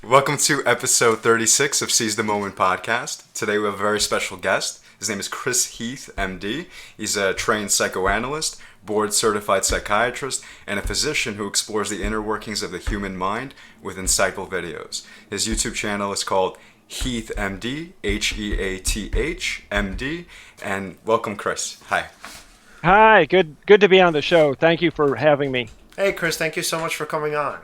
Welcome to episode 36 of Seize the Moment podcast. Today we have a very special guest. His name is Chris Heath, MD. He's a trained psychoanalyst, board-certified psychiatrist, and a physician who explores the inner workings of the human mind with insightful videos. His YouTube channel is called HeathMD, HeathMD, and welcome, Chris. Hi. Hi, good to be on the show. Thank you for having me. Hey, Chris, thank you so much for coming on.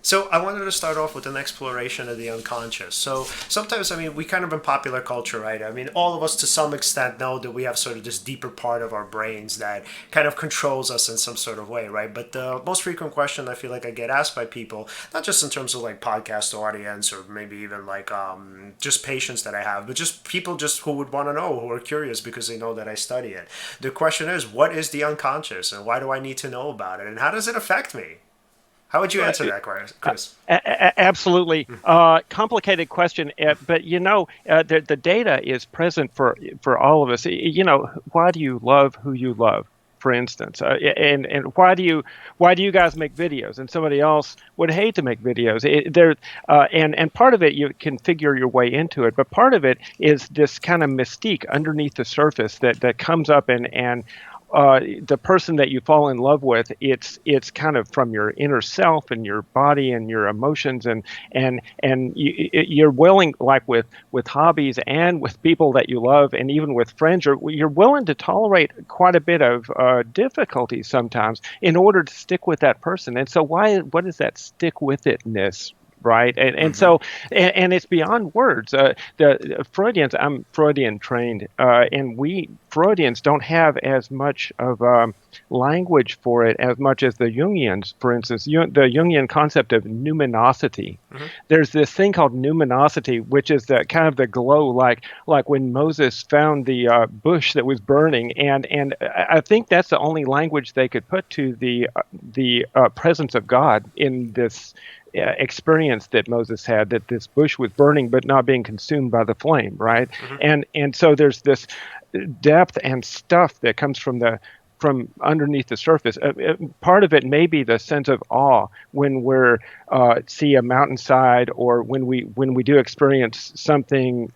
So I wanted to start off with an exploration of the unconscious. So sometimes, we kind of in popular culture, right? All of us to some extent know that we have sort of this deeper part of our brains that kind of controls us in some sort of way, right? But the most frequent question I feel like I get asked by people, not just in terms of like podcast audience or maybe even like just patients that I have, but just people just who would want to know, who are curious because they know that I study it. The question is, what is the unconscious and why do I need to know about it? And how does it affect me? How would you answer that, Chris? Absolutely. Complicated question, but the data is present for all of us. Why do you love who you love, for instance? And why do you guys make videos? And somebody else would hate to make videos. And part of it, you can figure your way into it, but part of it is this kind of mystique underneath the surface that comes up and the person that you fall in love with, it's kind of from your inner self and your body and your emotions and you're willing, like with hobbies and with people that you love and even with friends, you're willing to tolerate quite a bit of difficulty sometimes in order to stick with that person. And so what is that stick with itness? Right. And so it's beyond words. The Freudians, I'm Freudian trained, and we Freudians don't have as much of language for it as much as the Jungians, for instance. The Jungian concept of numinosity. There's this thing called numinosity, which is the kind of the glow, like when Moses found the bush that was burning, and I think that's the only language they could put to the presence of God in this experience that Moses had, that this bush was burning but not being consumed by the flame, right? And so there's this depth and stuff that comes from underneath the surface. Part of it may be the sense of awe when we're see a mountainside, or when we do experience something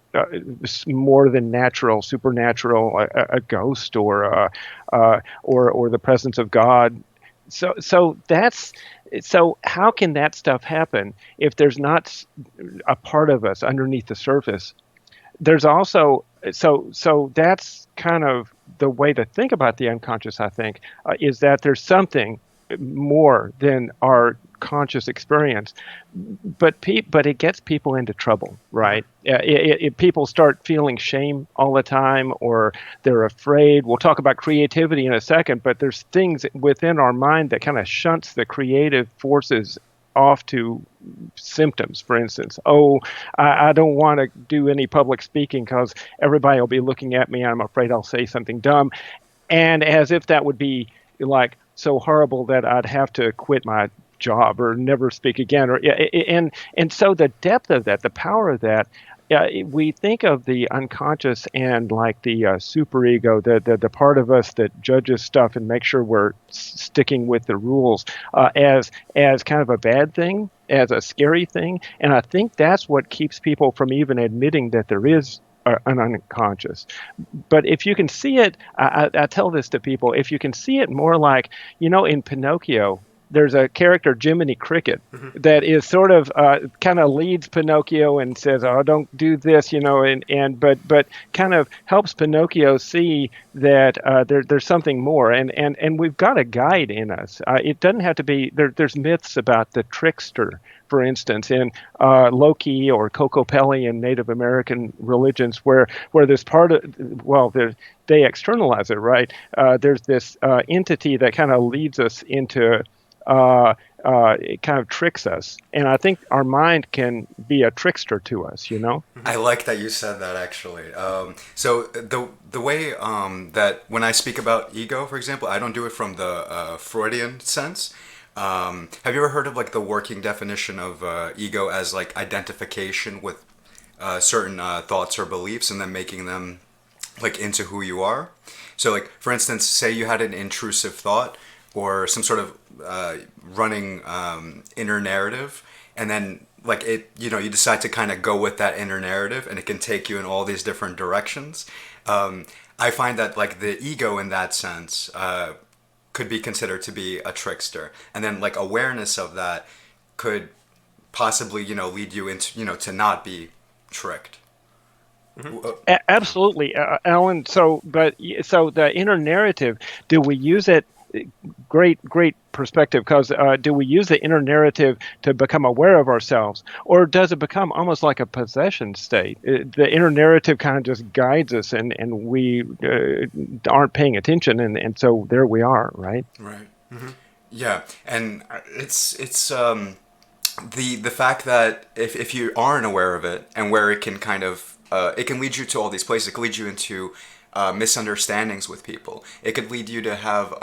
more than natural, supernatural, a ghost or the presence of God. So how can that stuff happen if there's not a part of us underneath the surface? There's also so that's kind of the way to think about the unconscious, I think, is that there's something more than our conscious experience, but it gets people into trouble, right? People start feeling shame all the time, or they're afraid. We'll talk about creativity in a second, but there's things within our mind that kind of shunts the creative forces off to symptoms. For instance, I don't want to do any public speaking because everybody will be looking at me and I'm afraid I'll say something dumb, and as if that would be like so horrible that I'd have to quit my job or never speak again, and so the depth of that, the power of that, we think of the unconscious and like the superego, the part of us that judges stuff and makes sure we're sticking with the rules, as kind of a bad thing, as a scary thing, and I think that's what keeps people from even admitting that there is an unconscious. But if you can see it, I tell this to people, if you can see it more like, in Pinocchio, there's a character, Jiminy Cricket, that is sort of kind of leads Pinocchio and says, "Oh, don't do this," but kind of helps Pinocchio see that there's something more, and we've got a guide in us. It doesn't have to be. There's myths about the trickster, for instance, in Loki or Kokopelli in Native American religions, where there's part of, they externalize it, right? There's this entity that kind of leads us into. It kind of tricks us, and I think our mind can be a trickster to us. I like that you said that, actually. So the way that when I speak about ego, for example, I don't do it from the Freudian sense. Have you ever heard of like the working definition of ego as like identification with certain thoughts or beliefs and then making them like into who you are? So like, for instance, say you had an intrusive thought or some sort of running inner narrative, and then like it, you decide to kind of go with that inner narrative, and it can take you in all these different directions. I find that like the ego in that sense could be considered to be a trickster, and then like awareness of that could possibly lead you into to not be tricked. Absolutely, Alan. So the inner narrative, do we use it? Great perspective. Because do we use the inner narrative to become aware of ourselves, or does it become almost like a possession state? The inner narrative kind of just guides us, and we aren't paying attention, and so there we are, right? Right. Yeah, and it's the fact that if you aren't aware of it, and where it can kind of it can lead you to all these places. It can lead you into misunderstandings with people. It could lead you to have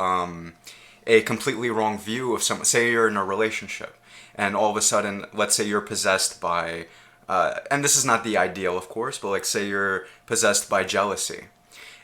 a completely wrong view of someone. Say you're in a relationship, and all of a sudden, let's say you're possessed by, and this is not the ideal, of course, but like say you're possessed by jealousy.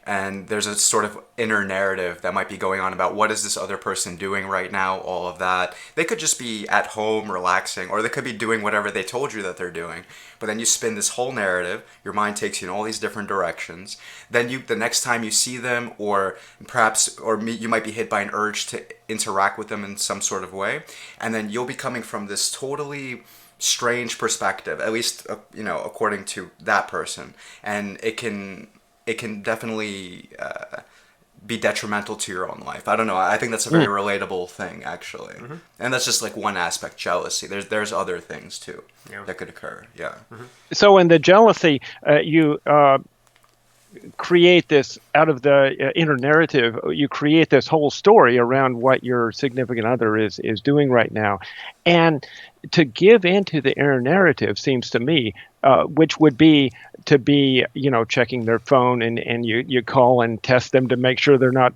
And there's a sort of inner narrative that might be going on about what is this other person doing right now, all of that. They could just be at home relaxing, or they could be doing whatever they told you that they're doing. But then you spin this whole narrative, your mind takes you in all these different directions. Then the next time you see them, or perhaps, you might be hit by an urge to interact with them in some sort of way. And then you'll be coming from this totally strange perspective, at least, according to that person. And it can definitely be detrimental to your own life. I don't know. I think that's a very relatable thing, actually. And that's just like one aspect, jealousy. There's other things too that could occur. Yeah. So in the jealousy, you create this out of the inner narrative. You create this whole story around what your significant other is doing right now, and to give into the inner narrative seems to me, which would be to be, checking their phone, and you call and test them to make sure they're not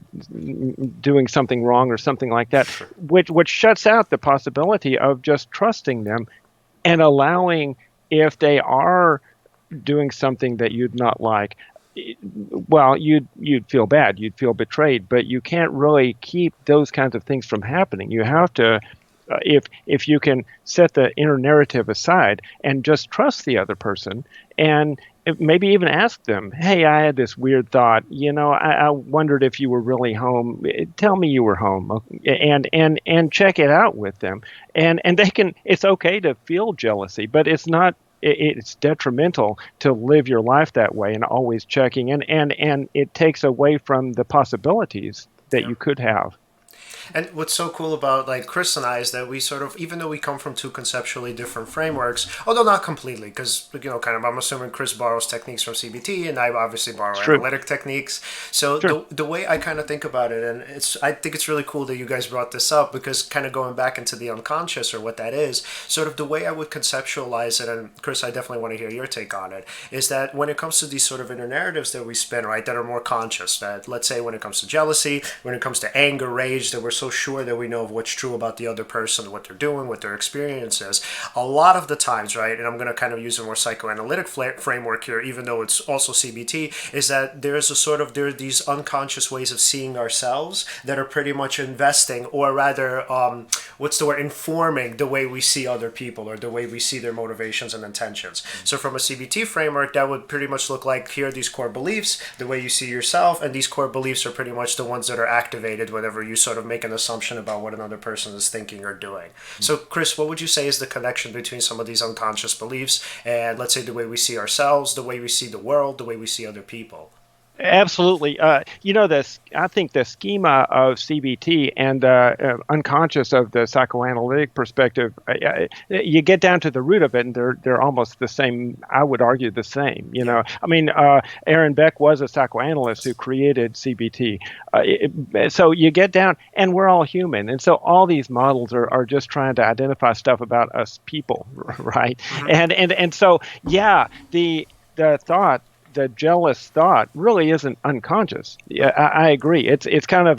doing something wrong or something like that, which shuts out the possibility of just trusting them and allowing, if they are doing something that you'd not like, well, you'd feel bad, you'd feel betrayed, but you can't really keep those kinds of things from happening. You have to, if you can set the inner narrative aside and just trust the other person, and maybe even ask them, hey, I had this weird thought, I wondered if you were really home. Tell me you were home, and check it out with them. And they can, it's okay to feel jealousy, but it's not, it's detrimental to live your life that way and always checking, and it takes away from the possibilities that you could have. And what's so cool about like Chris and I is that we sort of, even though we come from two conceptually different frameworks, although not completely, because kind of I'm assuming Chris borrows techniques from CBT and I obviously borrow analytic techniques. So the way I kind of think about it, and I think it's really cool that you guys brought this up, because kind of going back into the unconscious, or what that is, sort of the way I would conceptualize it, and Chris, I definitely want to hear your take on it, is that when it comes to these sort of inner narratives that we spin, right, that are more conscious, that let's say when it comes to jealousy, when it comes to anger, rage, that we're so sure that we know of what's true about the other person, what they're doing, what their experience is. A lot of the times, right, and I'm going to kind of use a more psychoanalytic framework here, even though it's also CBT, is that there are these unconscious ways of seeing ourselves that are pretty much investing, or rather, informing the way we see other people, or the way we see their motivations and intentions. So from a CBT framework, that would pretty much look like, here are these core beliefs, the way you see yourself, and these core beliefs are pretty much the ones that are activated whenever you sort of make an assumption about what another person is thinking or doing. So Chris, what would you say is the connection between some of these unconscious beliefs and, let's say, the way we see ourselves, the way we see the world, the way we see other people? Absolutely. I think the schema of CBT and unconscious of the psychoanalytic perspective, you get down to the root of it, and they're almost the same. I would argue the same. I mean, Aaron Beck was a psychoanalyst who created CBT. So you get down, and we're all human, and so all these models are just trying to identify stuff about us people, right? And so the thought. The jealous thought really isn't unconscious. Yeah, I agree. It's kind of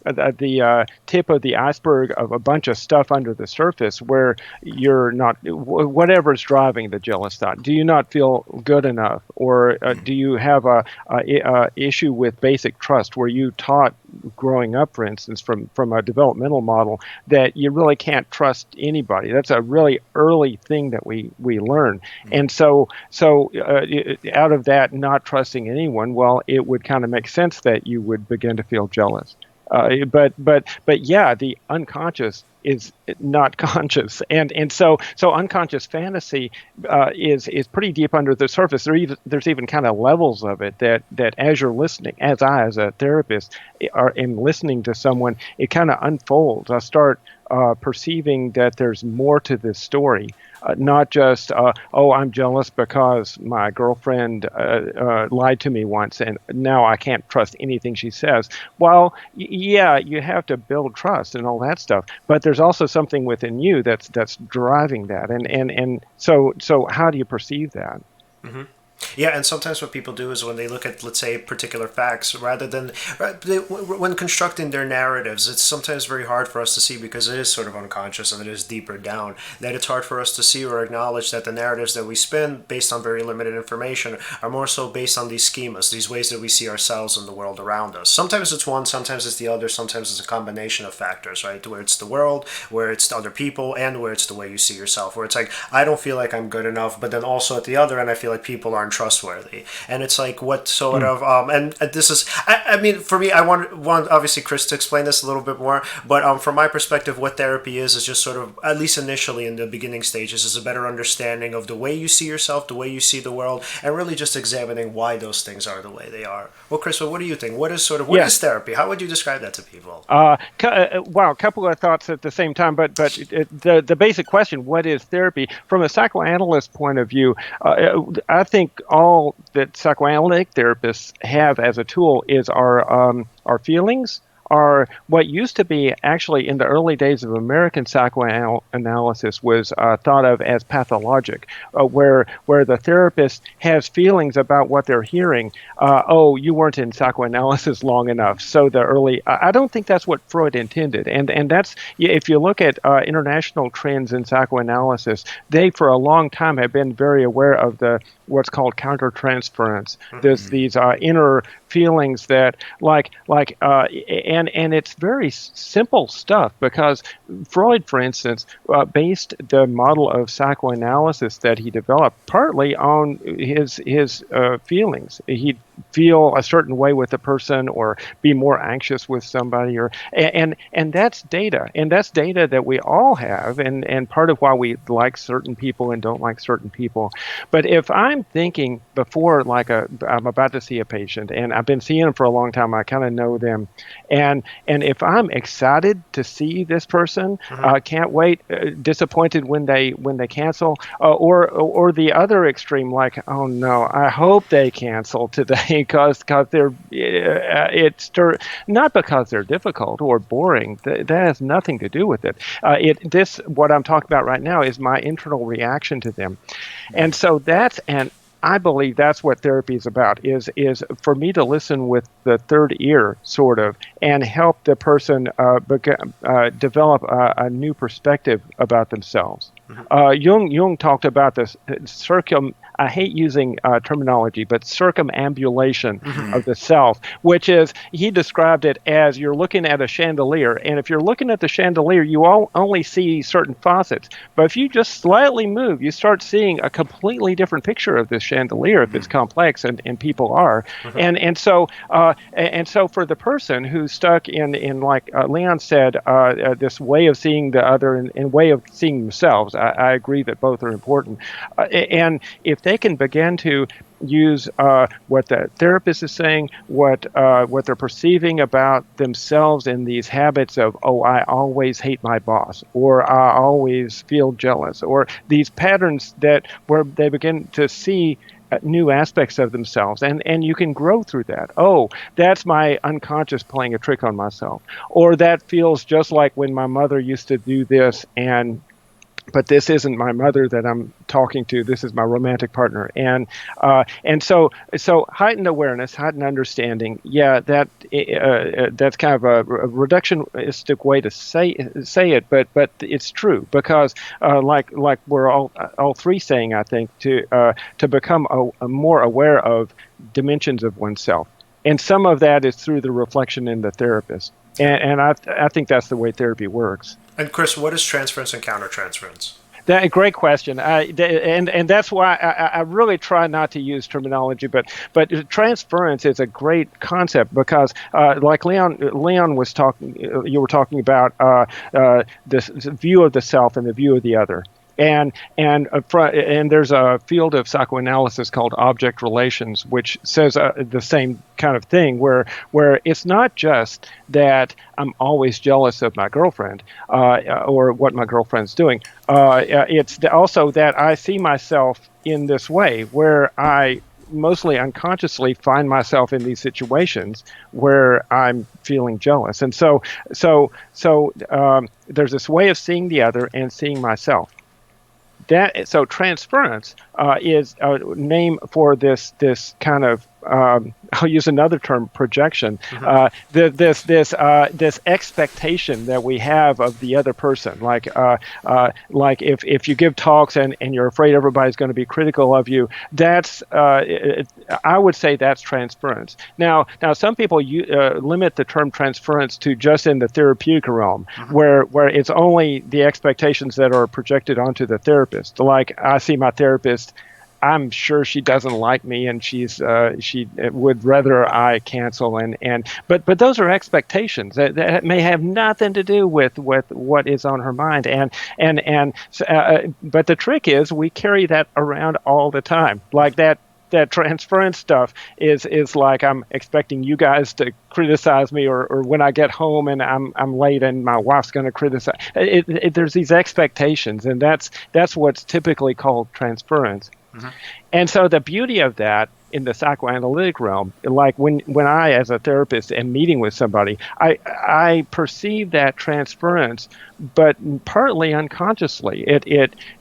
the tip of the iceberg of a bunch of stuff under the surface, where you're not, whatever's driving the jealous thought. Do you not feel good enough, or do you have a issue with basic trust, where you taught growing up, for instance, from a developmental model, that you really can't trust anybody. That's a really early thing that we learn. And so out of that, not trusting anyone, well, it would kind of make sense that you would begin to feel jealous. But yeah, the unconscious is not conscious, and so unconscious fantasy is pretty deep under the surface. There's even kind of levels of it that as you're listening, as a therapist am listening to someone, it kind of unfolds. I start perceiving that there's more to this story. Not just, oh, I'm jealous because my girlfriend lied to me once and now I can't trust anything she says. Well, yeah, you have to build trust and all that stuff, but there's also something within you that's driving that. And so how do you perceive that? Mm-hmm. Yeah, and sometimes what people do is when they look at, let's say, particular facts, rather than when constructing their narratives, it's sometimes very hard for us to see, because it is sort of unconscious and it is deeper down, that it's hard for us to see or acknowledge that the narratives that we spin based on very limited information are more so based on these schemas, these ways that we see ourselves in the world around us. Sometimes it's one, sometimes it's the other, sometimes it's a combination of factors, right? Where it's the world, where it's other people, and where it's the way you see yourself. Where it's like, I don't feel like I'm good enough, but then also at the other end, I feel like people aren't trustworthy. And it's like, what sort of and this is, I mean, for me, I want obviously Chris to explain this a little bit more, but from my perspective, what therapy is just sort of, at least initially in the beginning stages, is a better understanding of the way you see yourself, the way you see the world, and really just examining why those things are the way they are. Well, Chris, what do you think? What is is therapy? How would you describe that to people? Wow, a couple of thoughts at the same time, but the basic question, what is therapy? From a psychoanalyst point of view, I think all that psychoanalytic therapists have as a tool is our feelings, are what used to be, actually in the early days of American psychoanalysis, was thought of as pathologic, where the therapist has feelings about what they're hearing. Oh, you weren't in psychoanalysis long enough. So I don't think that's what Freud intended. And that's, if you look at international trends in psychoanalysis, they for a long time have been very aware of what's called countertransference. There's these inner feelings that and it's very simple stuff, because Freud, for instance, based the model of psychoanalysis that he developed partly on his feelings. He'd feel a certain way with a person, or be more anxious with somebody, and that's data, that we all have, and part of why we like certain people and don't like certain people. But if I'm thinking before, I'm about to see a patient and I've been seeing them for a long time, I kind of know them, and if I'm excited to see this person, can't wait, disappointed when they cancel, or the other extreme, like, oh no, I hope they cancel today, because they're not because they're difficult or boring. That has nothing to do with it. What I'm talking about right now is my internal reaction to them, and so I believe that's what therapy is about, is for me to listen with the third ear, sort of, and help the person develop a new perspective about themselves. Jung talked about this I hate using terminology, but circumambulation of the self, which is, he described it as, you're looking at a chandelier, and if you're looking at the chandelier, you only see certain facets. But if you just slightly move, you start seeing a completely different picture of this chandelier, if it's complex, and people are. And so for the person who's stuck in like Leon said, this way of seeing the other and way of seeing themselves, I agree that both are important. And if they can begin to use what the therapist is saying, what they're perceiving about themselves in these habits of, oh, I always hate my boss, or I always feel jealous, or these patterns where they begin to see new aspects of themselves, and you can grow through that. Oh, that's my unconscious playing a trick on myself, or that feels just like when my mother used to do this, but this isn't my mother that I'm talking to. This is my romantic partner, and so heightened awareness, heightened understanding. Yeah, that's kind of a reductionistic way to say it, but it's true, because like we're all three saying, I think, to become a more aware of dimensions of oneself. And some of that is through the reflection in the therapist. And I think that's the way therapy works. And Chris, what is transference and countertransference? That great question, and that's why I really try not to use terminology, but transference is a great concept because, like Leon was talking, you were talking about this view of the self and the view of the other. And there's a field of psychoanalysis called object relations, which says the same kind of thing, where it's not just that I'm always jealous of my girlfriend or what my girlfriend's doing. It's also that I see myself in this way, where I mostly unconsciously find myself in these situations where I'm feeling jealous. And so there's this way of seeing the other and seeing myself. So transference is a name for this kind of I'll use another term, projection. This expectation that we have of the other person, like if you give talks and you're afraid everybody's going to be critical of you, that's I would say that's transference. Now some people limit the term transference to just in the therapeutic realm, where it's only the expectations that are projected onto the therapist. Like I see my therapist, I'm sure she doesn't like me, and she would rather I cancel. But those are expectations that may have nothing to do with what is on her mind. But the trick is we carry that around all the time, like that transference stuff is like I'm expecting you guys to criticize me, or when I get home and I'm late and my wife's going to criticize. There's these expectations, and that's what's typically called transference. And so the beauty of that in the psychoanalytic realm, like when I, as a therapist, am meeting with somebody, I perceive that transference, but partly unconsciously.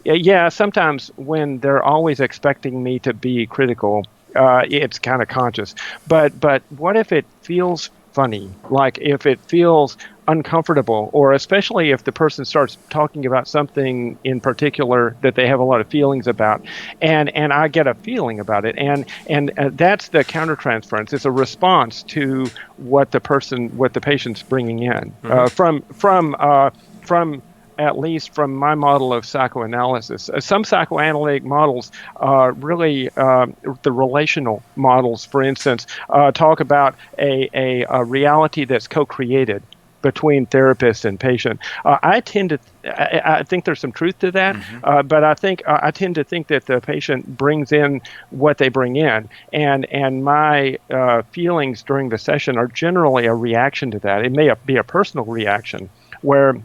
Yeah, sometimes when they're always expecting me to be critical, it's kind of conscious. But what if it feels funny? Like if it feels uncomfortable, or especially if the person starts talking about something in particular that they have a lot of feelings about, and I get a feeling about it, and that's the countertransference. It's a response to what the patient's bringing in from at least from my model of psychoanalysis. Some psychoanalytic models really, the relational models, for instance, talk about a reality that's co-created between therapist and patient. I think there's some truth to that, but I tend to think that the patient brings in what they bring in, and my feelings during the session are generally a reaction to that. It may be a personal reaction where,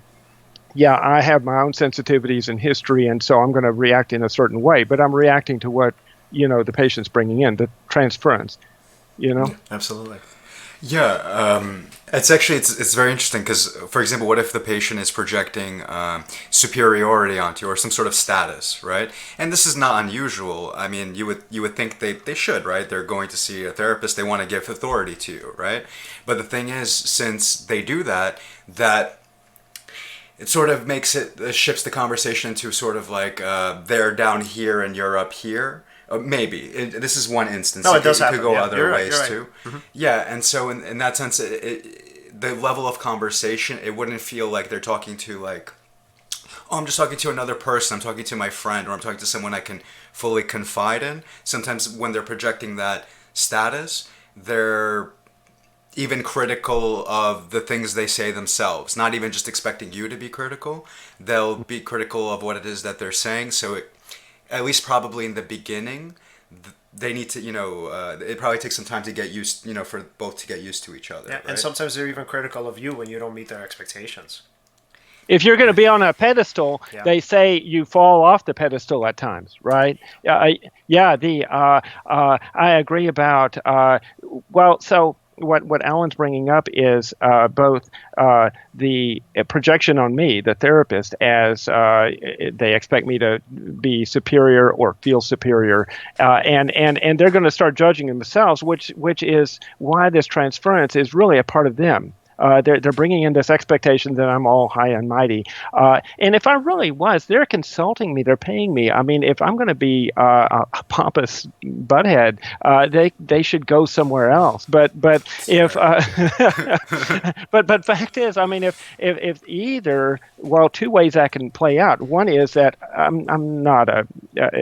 yeah, I have my own sensitivities and history, and so I'm going to react in a certain way, but I'm reacting to what, the patient's bringing in, the transference, Absolutely. Yeah, it's very interesting because, for example, what if the patient is projecting superiority onto you or some sort of status, right? And this is not unusual. I mean, you would think they should, right? They're going to see a therapist. They want to give authority to you, right? But the thing is, since they do that it sort of shifts the conversation into sort of like they're down here and you're up here. Maybe. This is one instance. No, it does happen. It could go Yeah, other ways you're right. too. Yeah, and so in that sense, the level of conversation, it wouldn't feel like they're talking to like, oh, I'm just talking to another person, I'm talking to my friend, or I'm talking to someone I can fully confide in. Sometimes when they're projecting that status, they're even critical of the things they say themselves, not even just expecting you to be critical. They'll be critical of what it is that they're saying, so at least probably in the beginning, they need to, it probably takes some time to get used, for both to get used to each other. Yeah, right? And sometimes they're even critical of you when you don't meet their expectations. If you're going to be on a pedestal, they say you fall off the pedestal at times, right? I agree about, so what Alan's bringing up is both the projection on me, the therapist, as they expect me to be superior or feel superior, and they're going to start judging themselves, which is why this transference is really a part of them. They're bringing in this expectation that I'm all high and mighty. And if I really was, they're consulting me. They're paying me. I mean, if I'm going to be a pompous butthead, they should go somewhere else. But if but fact is, I mean, if either, well, two ways that can play out. One is that I'm not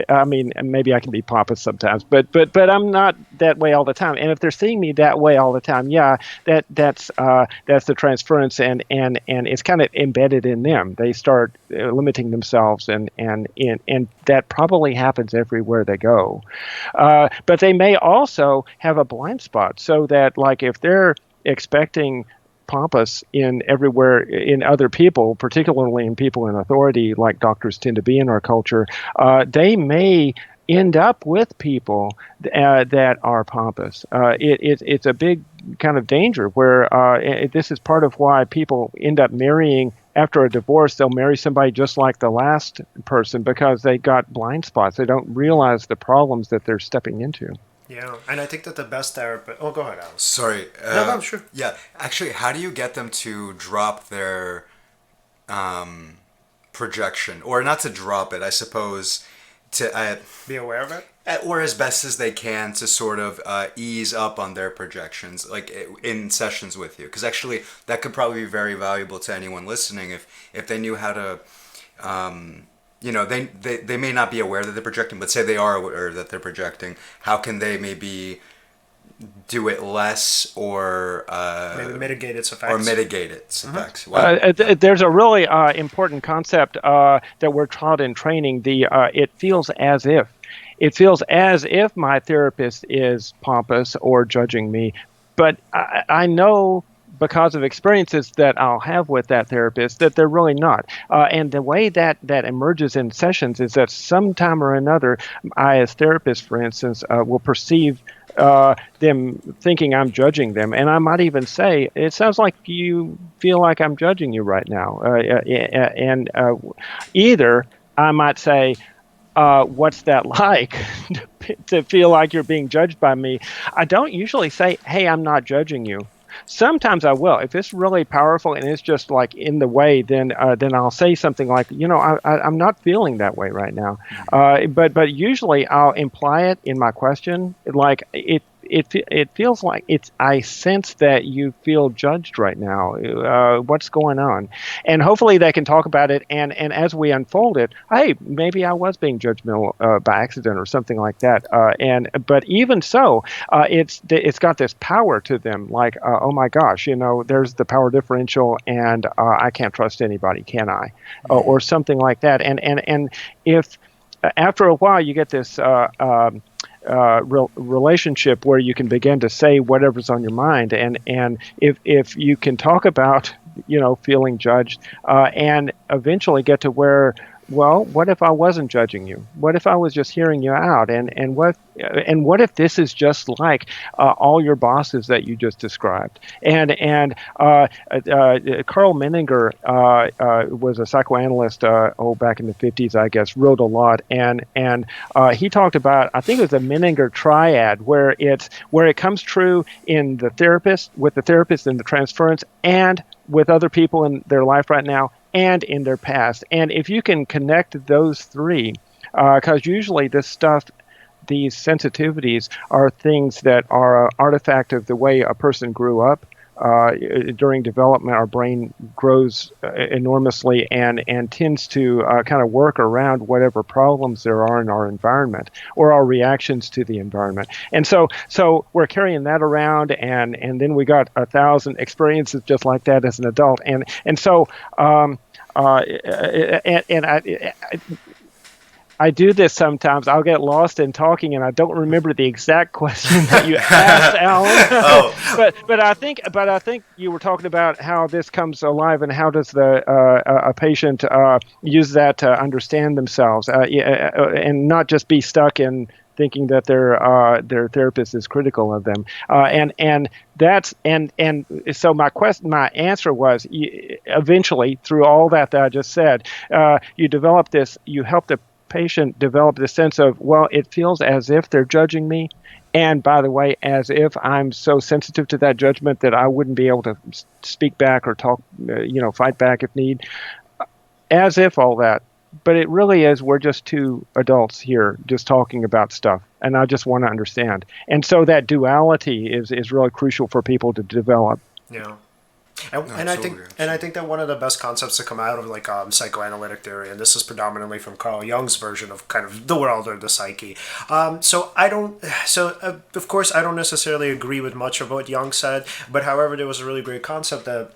I mean, maybe I can be pompous sometimes, but I'm not that way all the time. And if they're seeing me that way all the time, yeah, that's the transference, and it's kind of embedded in them. They start limiting themselves, and that probably happens everywhere they go. But they may also have a blind spot, so that like if they're expecting pompous in everywhere in other people, particularly in people in authority, like doctors tend to be in our culture, they may end up with people that are pompous. It's a big kind of danger where this is part of why people end up marrying. After a divorce, they'll marry somebody just like the last person because they got blind spots. They don't realize the problems that they're stepping into. Yeah, and I think that the best therapist... Oh, go ahead, Alex. Sorry. No, sure. Yeah, actually, how do you get them to drop their projection? Or not to drop it, I suppose, to... be aware of it? Or as best as they can to sort of ease up on their projections, like in sessions with you. Because actually, that could probably be very valuable to anyone listening if they knew how to... they may not be aware that they're projecting, but say they are aware that they're projecting. How can they maybe do it less or maybe mitigate its effects? Wow. There's a really important concept that we're taught in training. It feels as if. It feels as if my therapist is pompous or judging me, but I know because of experiences that I'll have with that therapist that they're really not. And the way that emerges in sessions is that sometime or another, I as therapist, for instance, will perceive them thinking I'm judging them. And I might even say, it sounds like you feel like I'm judging you right now. And either I might say, what's that like to feel like you're being judged by me? I don't usually say, hey, I'm not judging you. Sometimes I will. If it's really powerful and it's just like in the way, then I'll say something like, I'm not feeling that way right now. But usually I'll imply it in my question, like it feels like I sense that you feel judged right now. What's going on? And hopefully they can talk about it. And as we unfold it, hey, maybe I was being judgmental by accident or something like that. But even so, it's got this power to them. Like, oh my gosh, there's the power differential, and I can't trust anybody, can I? Or something like that. And if after a while you get this. Relationship where you can begin to say whatever's on your mind, and if you can talk about feeling judged, and eventually get to where, well, what if I wasn't judging you? What if I was just hearing you out? And what if this is just like all your bosses that you just described? And Carl Menninger was a psychoanalyst back in the 50s, I guess, wrote a lot, and he talked about, I think it was the Menninger triad, where it comes true in the therapist, with the therapist in the transference, and with other people in their life right now, and in their past. And if you can connect those three, because usually this stuff, these sensitivities are things that are an artifact of the way a person grew up. During development, our brain grows enormously and tends to kind of work around whatever problems there are in our environment or our reactions to the environment. And so we're carrying that around, and then we got 1,000 experiences just like that as an adult. I do this sometimes. I'll get lost in talking, and I don't remember the exact question that you asked, Alan. Oh. but I think you were talking about how this comes alive, and how does a patient use that to understand themselves, and not just be stuck in thinking that their therapist is critical of them. So my answer was, eventually, through all that I just said, you help the patient develop the sense of, well, it feels as if they're judging me, And by the way, as if I'm so sensitive to that judgment that I wouldn't be able to speak back or talk, fight back if need, as if all that. But it really is, we're just two adults here just talking about stuff, and I just want to understand. And so that duality is really crucial for people to develop. Yeah. And I think that one of the best concepts to come out of like psychoanalytic theory, and this is predominantly from Carl Jung's version of kind of the world or the psyche. Of course I don't necessarily agree with much of what Jung said, but however, there was a really great concept that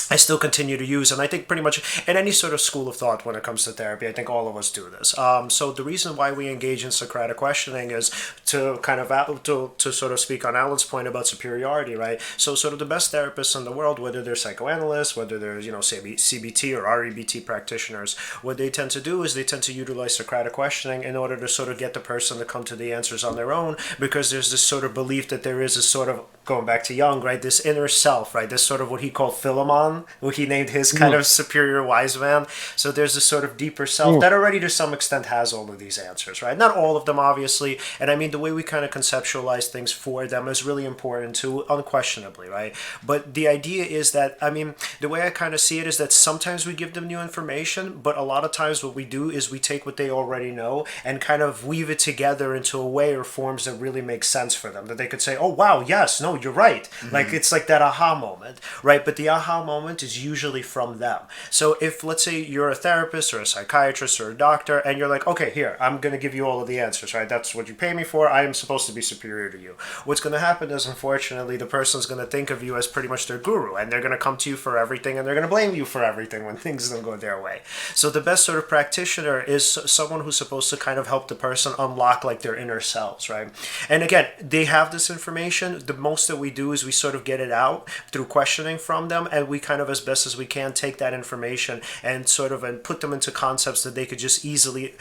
I still continue to use, and I think pretty much in any sort of school of thought when it comes to therapy, I think all of us do this. So the reason why we engage in Socratic questioning is to kind of to sort of speak on Alan's point about superiority, right? So sort of the best therapists in the world, whether they're psychoanalysts, whether they're CBT or REBT practitioners, what they tend to do is they tend to utilize Socratic questioning in order to sort of get the person to come to the answers on their own, because there's this sort of belief that there is a sort of, going back to Jung, right, this inner self, right, this sort of what he called Philemon, who he named his kind of superior wise man. So there's this sort of deeper self that already to some extent has all of these answers, right? Not all of them, obviously. And I mean, the way we kind of conceptualize things for them is really important too, unquestionably, right? But the idea is that, I mean, the way I kind of see it is that sometimes we give them new information, but a lot of times what we do is we take what they already know and kind of weave it together into a way or forms that really make sense for them, that they could say, oh, wow, yes, no, you're right. Like, it's like that aha moment, right? But the aha moment is usually from them. So if, let's say, you're a therapist or a psychiatrist or a doctor, and you're like, okay, here, I'm going to give you all of the answers, right? That's what you pay me for. I am supposed to be superior to you. What's going to happen is, unfortunately, the person's going to think of you as pretty much their guru, and they're going to come to you for everything, and they're going to blame you for everything when things don't go their way. So the best sort of practitioner is someone who's supposed to kind of help the person unlock like their inner selves, right? And again, they have this information. The most that we do is we sort of get it out through questioning from them, and we kind of, as best as we can, take that information and sort of and put them into concepts that they could just easily,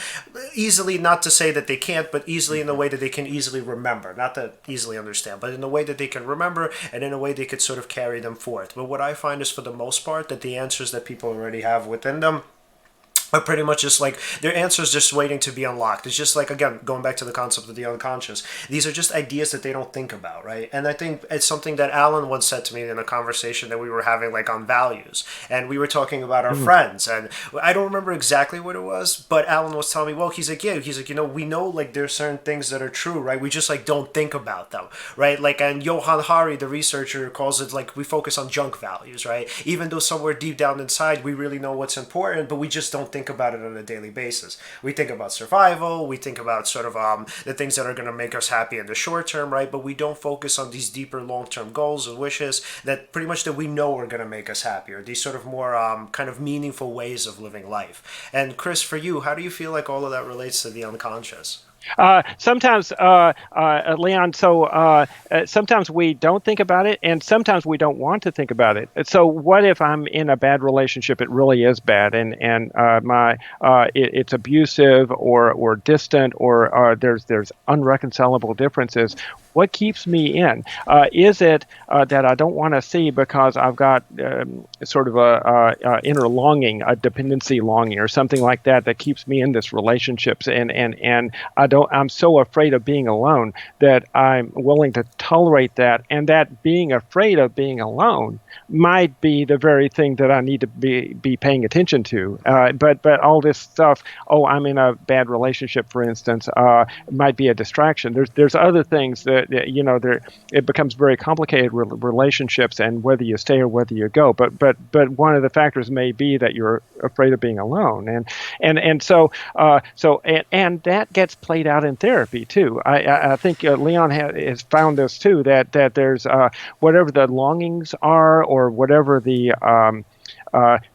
not to say that they can't, but easily in the way that they can easily remember, not that easily understand, but in the way that they can remember, and in a way they could sort of carry them forth. But what I find is, for the most part, that the answers that people already have within them are pretty much just like their answers just waiting to be unlocked. It's just like, again, going back to the concept of the unconscious, these are just ideas that they don't think about, right? And I think it's something that Alan once said to me in a conversation that we were having like on values, and we were talking about our friends, and I don't remember exactly what it was, but Alan was telling me, well, he's like, we know like there's certain things that are true, right? We just like don't think about them, right? Like, and Johan Hari, the researcher, calls it like we focus on junk values, right? Even though somewhere deep down inside we really know what's important, but we just don't think about it on a daily basis. We think about survival, we think about sort of the things that are going to make us happy in the short term, right? But we don't focus on these deeper long-term goals and wishes that pretty much that we know are going to make us happier, these sort of more kind of meaningful ways of living life. And Chris, for you, how do you feel like all of that relates to the unconscious? Sometimes, Leon, sometimes we don't think about it, and sometimes we don't want to think about it. So what if I'm in a bad relationship? It really is bad, and it's abusive or distant, or there's unreconcilable differences. What keeps me in? Is it that I don't want to see because I've got sort of a inner longing, a dependency longing, or something like that keeps me in this relationships, and I'm so afraid of being alone that I'm willing to tolerate that, and that being afraid of being alone might be the very thing that I need to be paying attention to. But all this stuff, I'm in a bad relationship, for instance, might be a distraction. There's other things that it becomes very complicated relationships, and whether you stay or whether you go. But one of the factors may be that you're afraid of being alone, and so that gets played out in therapy too. I think Leon has found this too, that there's whatever the longings are, or whatever the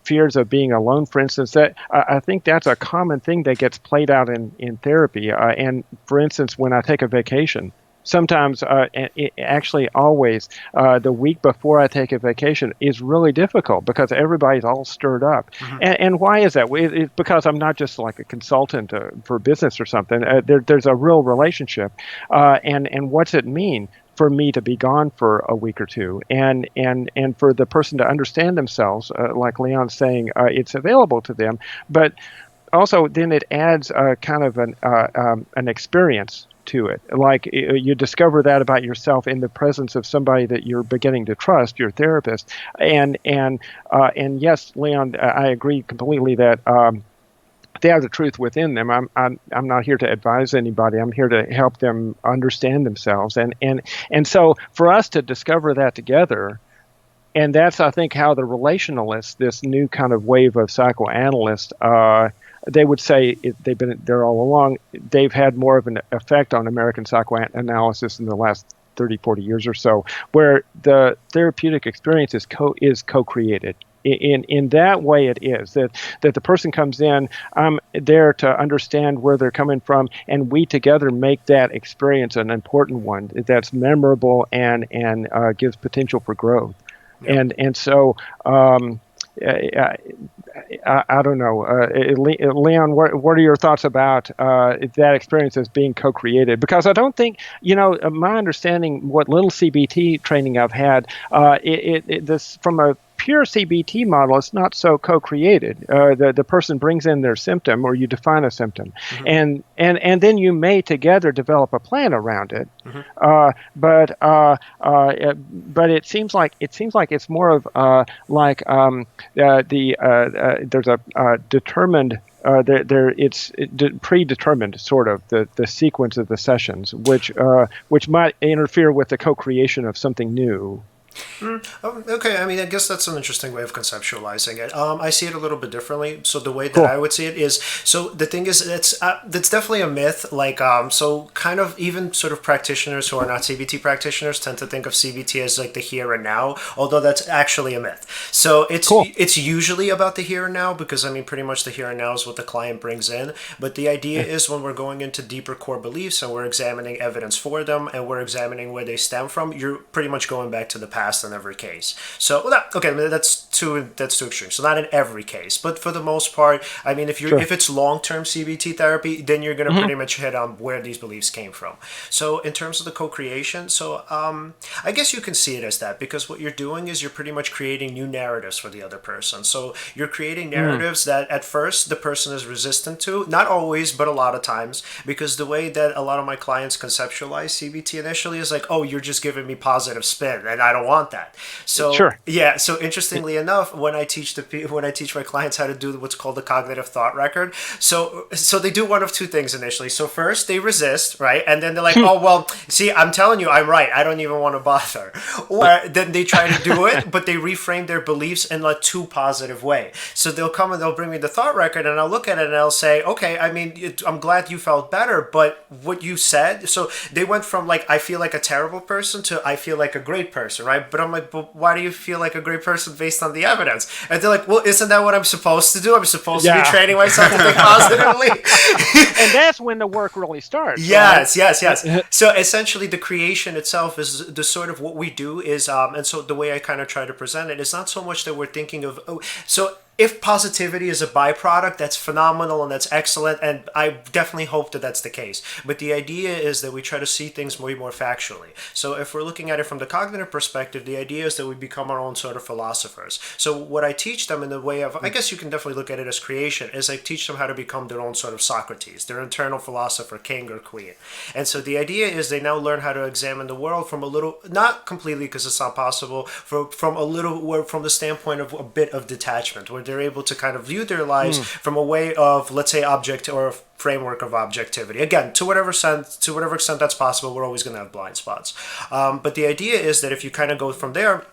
fears of being alone, for instance, that I think that's a common thing that gets played out in therapy. And for instance, when I take a vacation, sometimes, actually always, the week before I take a vacation is really difficult because everybody's all stirred up. And why is that? It's because I'm not just like a consultant for business or something. There's a real relationship. And what's it mean for me to be gone for a week or two, and for the person to understand themselves, like Leon's saying, it's available to them, but also then it adds kind of an experience to it. Like you discover that about yourself in the presence of somebody that you're beginning to trust, your therapist. And yes, Leon, I agree completely that they have the truth within them. I'm not here to advise anybody. I'm here to help them understand themselves. And so for us to discover that together. And that's, I think, how the relationalists, this new kind of wave of psychoanalysts, they would say they've been there all along. They've had more of an effect on American psychoanalysis in the last 30, 40 years or so, where the therapeutic experience is co-created. In that way, it is that the person comes in, I'm there to understand where they're coming from, and we together make that experience an important one that's memorable and gives potential for growth. Yeah. And so I don't know, Leon, what are your thoughts about that experience as being co-created? Because I don't think, my understanding, what little CBT training I've had, this from a pure CBT model, it's not so co-created. The person brings in their symptom, or you define a symptom, mm-hmm. and then you may together develop a plan around it. Mm-hmm. But it seems like it's more of there's a determined. It's predetermined, sort of the sequence of the sessions, which might interfere with the co-creation of something new. Okay, I mean, I guess that's an interesting way of conceptualizing it. I see it a little bit differently. So the way that I would see it is, so the thing is, it's definitely a myth. Like, so kind of even sort of practitioners who are not CBT practitioners tend to think of CBT as like the here and now, although that's actually a myth. So it's usually about the here and now, because I mean, pretty much the here and now is what the client brings in. But the idea is when we're going into deeper core beliefs and we're examining evidence for them and we're examining where they stem from, you're pretty much going back to the past in every case. So that's too extreme. So not in every case, but for the most part, I mean, if it's long-term CBT therapy, then you're going to pretty much hit on where these beliefs came from. So in terms of the co-creation, so I guess you can see it as that, because what you're doing is you're pretty much creating new narratives for the other person. So you're creating narratives that at first the person is resistant to, not always, but a lot of times, because the way that a lot of my clients conceptualize CBT initially is like, oh, you're just giving me positive spin, and I don't want that. So yeah. So interestingly enough, when I teach my clients how to do what's called the cognitive thought record, so they do one of two things initially. So first they resist, right, and then they're like, oh well, see, I'm telling you, I'm right. I don't even want to bother. Or then they try to do it, but they reframe their beliefs in a too positive way. So they'll come and they'll bring me the thought record, and I'll look at it and I'll say, okay, I mean, I'm glad you felt better, but what you said. So they went from like, I feel like a terrible person to I feel like a great person, right? But I'm like, but why do you feel like a great person based on the evidence? And they're like, well, isn't that what I'm supposed to do? I'm supposed to be training myself to think positively. And that's when the work really starts. Yes. So essentially the creation itself is the sort of what we do is, and so the way I kind of try to present it is not so much that we're thinking of, if positivity is a byproduct, that's phenomenal and that's excellent, and I definitely hope that that's the case. But the idea is that we try to see things way more factually. So if we're looking at it from the cognitive perspective, the idea is that we become our own sort of philosophers. So what I teach them in the way of, I guess you can definitely look at it as creation, is I teach them how to become their own sort of Socrates, their internal philosopher, king or queen. And so the idea is they now learn how to examine the world from a little, not completely because it's not possible, from the standpoint of a bit of detachment, where they're able to kind of view their lives from a way of, let's say, object or a framework of objectivity. Again, to whatever extent that's possible, we're always going to have blind spots. But the idea is that if you kind of go from there,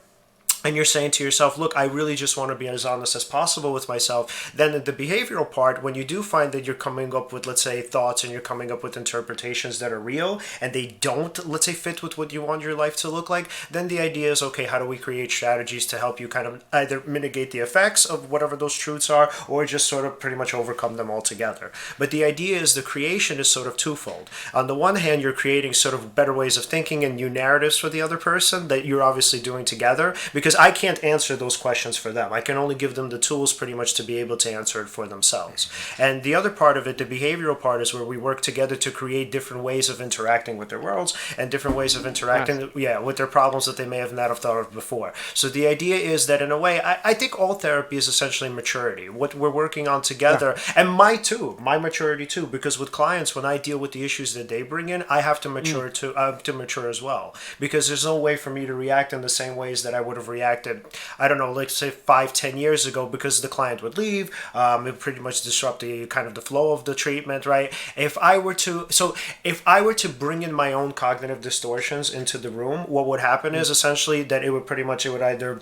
and you're saying to yourself, look, I really just want to be as honest as possible with myself, then in the behavioral part, when you do find that you're coming up with, let's say, thoughts and you're coming up with interpretations that are real and they don't, let's say, fit with what you want your life to look like, then the idea is, okay, how do we create strategies to help you kind of either mitigate the effects of whatever those truths are or just sort of pretty much overcome them altogether. But the idea is the creation is sort of twofold. On the one hand, you're creating sort of better ways of thinking and new narratives for the other person that you're obviously doing together, because because I can't answer those questions for them. I can only give them the tools pretty much to be able to answer it for themselves. And the other part of it, the behavioral part, is where we work together to create different ways of interacting with their worlds and different ways of interacting with their problems that they may have not have thought of before. So the idea is that in a way, I think all therapy is essentially maturity. What we're working on together, and my maturity too, because with clients, when I deal with the issues that they bring in, I have to mature to mature as well, because there's no way for me to react in the same ways that I would have reacted, I don't know, let's say 5-10 years ago, because the client would leave. It pretty much disrupt the kind of the flow of the treatment, right? If I were to bring in my own cognitive distortions into the room, what would happen is essentially that it would either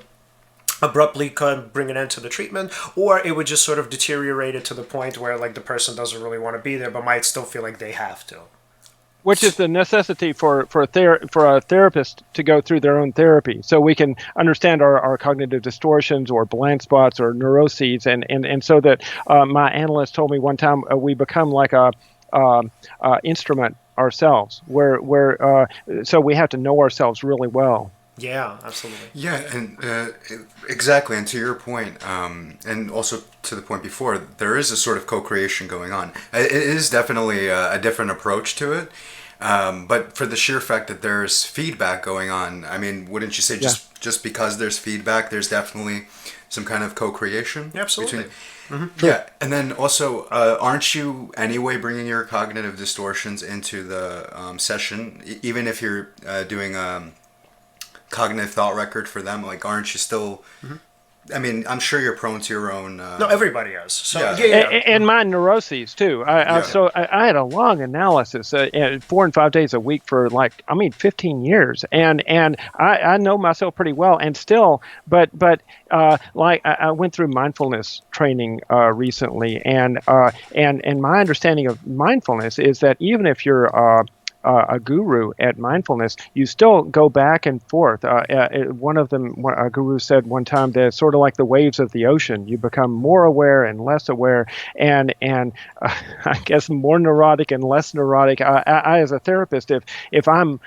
abruptly bring an end to the treatment, or it would just sort of deteriorate it to the point where like the person doesn't really want to be there but might still feel like they have to. Which is the necessity for a therapist to go through their own therapy, so we can understand our cognitive distortions or blind spots or neuroses, and so that my analyst told me one time we become like a instrument ourselves, where so we have to know ourselves really well. Yeah, absolutely. Yeah, and exactly. And to your point, and also to the point before, there is a sort of co-creation going on. It is definitely a different approach to it, but for the sheer fact that there's feedback going on, I mean, wouldn't you say just because there's feedback, there's definitely some kind of co-creation? Absolutely. Yeah, and then also, aren't you anyway bringing your cognitive distortions into the session, even if you're doing cognitive thought record for them? Like, aren't you still I mean, I'm sure you're prone to your own no, everybody is. So And my neuroses too. So I had a long analysis 4 and 5 days a week for 15 years, and I know myself pretty well, and still but I went through mindfulness training recently, and my understanding of mindfulness is that even if you're a guru at mindfulness, you still go back and forth. One of them, a guru said one time, that it's sort of like the waves of the ocean. You become more aware and less aware, and I guess more neurotic and less neurotic. I as a therapist, if I'm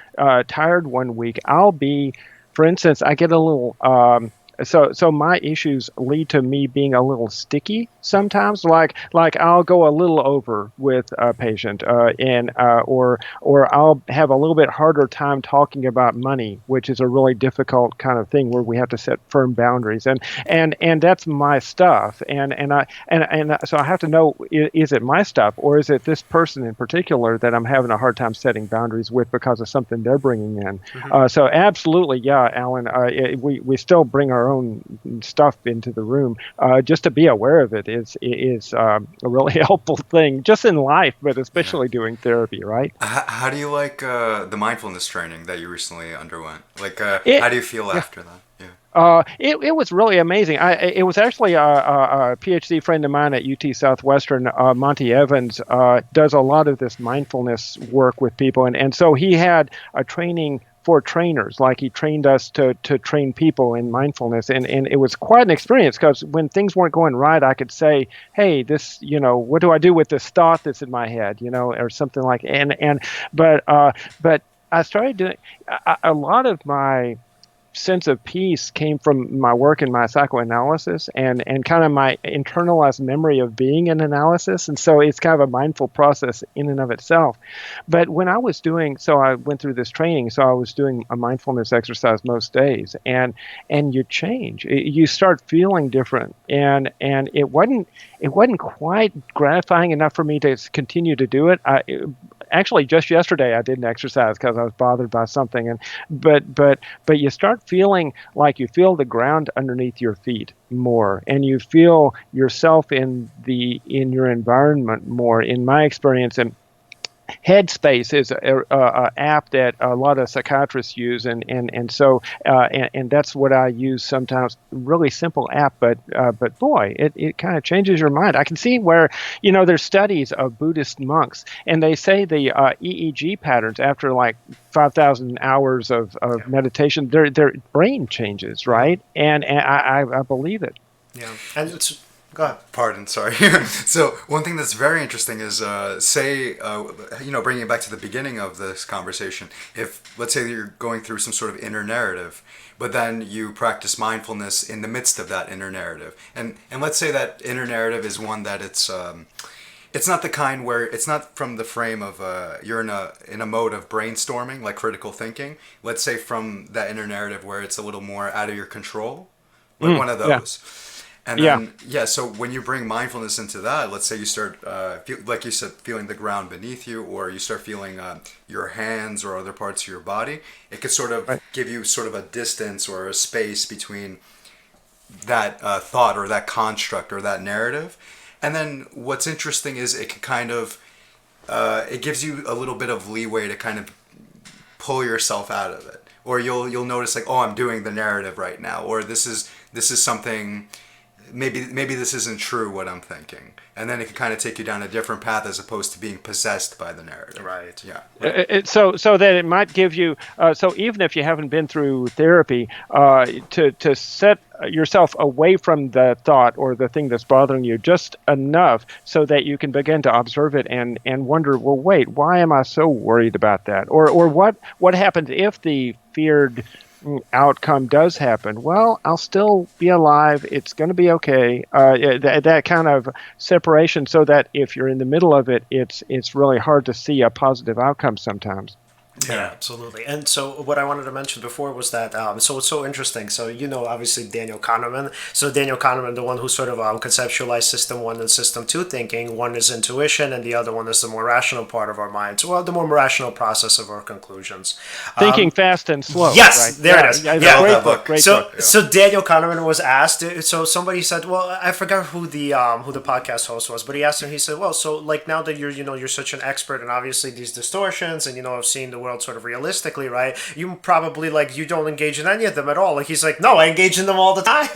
tired one week, I'll be, for instance, I get a little. So my issues lead to me being a little sticky sometimes. Like I'll go a little over with a patient, or I'll have a little bit harder time talking about money, which is a really difficult kind of thing where we have to set firm boundaries. And that's my stuff. And so I have to know, is it my stuff, or is it this person in particular that I'm having a hard time setting boundaries with because of something they're bringing in? So absolutely, yeah, Alan. We still bring our own stuff into the room. Just to be aware of it is a really helpful thing, just in life, but especially doing therapy, right? How do you like the mindfulness training that you recently underwent? How do you feel after that? Yeah. It was really amazing. It was actually a PhD friend of mine at UT Southwestern, Monty Evans, does a lot of this mindfulness work with people, and so he had a training for trainers. Like, he trained us to train people in mindfulness, and it was quite an experience, because when things weren't going right, I could say, hey, this, what do I do with this thought that's in my head, or something like, but I started doing a lot of my sense of peace came from my work in my psychoanalysis and kind of my internalized memory of being in analysis. And so it's kind of a mindful process in and of itself. But when I was I went through this training, so I was doing a mindfulness exercise most days, and you change. You start feeling different. And it wasn't quite gratifying enough for me to continue to do it. Actually, just yesterday I did an exercise because I was bothered by something, but you start feeling like you feel the ground underneath your feet more, and you feel yourself in your environment more. In my experience, and Headspace is a app that a lot of psychiatrists use, and so that's what I use sometimes. Really simple app, but boy, it kind of changes your mind. I can see where there's studies of Buddhist monks, and they say the EEG patterns after like 5,000 hours of meditation, their brain changes, right? And I believe it. Yeah, and it's. Go ahead. Pardon, sorry. So one thing that's very interesting is, bringing it back to the beginning of this conversation, if let's say that you're going through some sort of inner narrative, but then you practice mindfulness in the midst of that inner narrative, and let's say that inner narrative is one that it's not the kind where it's not from the frame of you're in a mode of brainstorming, like critical thinking. Let's say from that inner narrative where it's a little more out of your control, like one of those. Yeah. And then, so when you bring mindfulness into that, let's say you start, like you said, feeling the ground beneath you, or you start feeling your hands or other parts of your body, it could sort of give you sort of a distance or a space between that thought or that construct or that narrative. And then what's interesting is it can kind of, it gives you a little bit of leeway to kind of pull yourself out of it. Or you'll notice like, oh, I'm doing the narrative right now, or this is something. Maybe this isn't true what I'm thinking, and then it can kind of take you down a different path as opposed to being possessed by the narrative. Right. Yeah. So that it might give you. So even if you haven't been through therapy, to set yourself away from the thought or the thing that's bothering you just enough so that you can begin to observe it and wonder, well, wait, why am I so worried about that? Or what happens if the feared outcome does happen? Well, I'll still be alive. It's going to be okay. That kind of separation, so that if you're in the middle of it, it's really hard to see a positive outcome sometimes. Yeah, absolutely. And so what I wanted to mention before was that, so it's so interesting. So, obviously Daniel Kahneman. So Daniel Kahneman, the one who sort of conceptualized system 1 and system 2 thinking. One is intuition and the other one is the more rational part of our minds. Well, the more rational process of our conclusions. Thinking Fast and Slow. Yes, right? there it is. Yeah. Great book. Great book. So Daniel Kahneman was asked, so somebody said, well, I forgot who the podcast host was, but he asked him, he said, well, so like now that you're such an expert and obviously these distortions and, I've seen the world sort of realistically, right? You probably you don't engage in any of them at all. Like he's like, no, I engage in them all the time.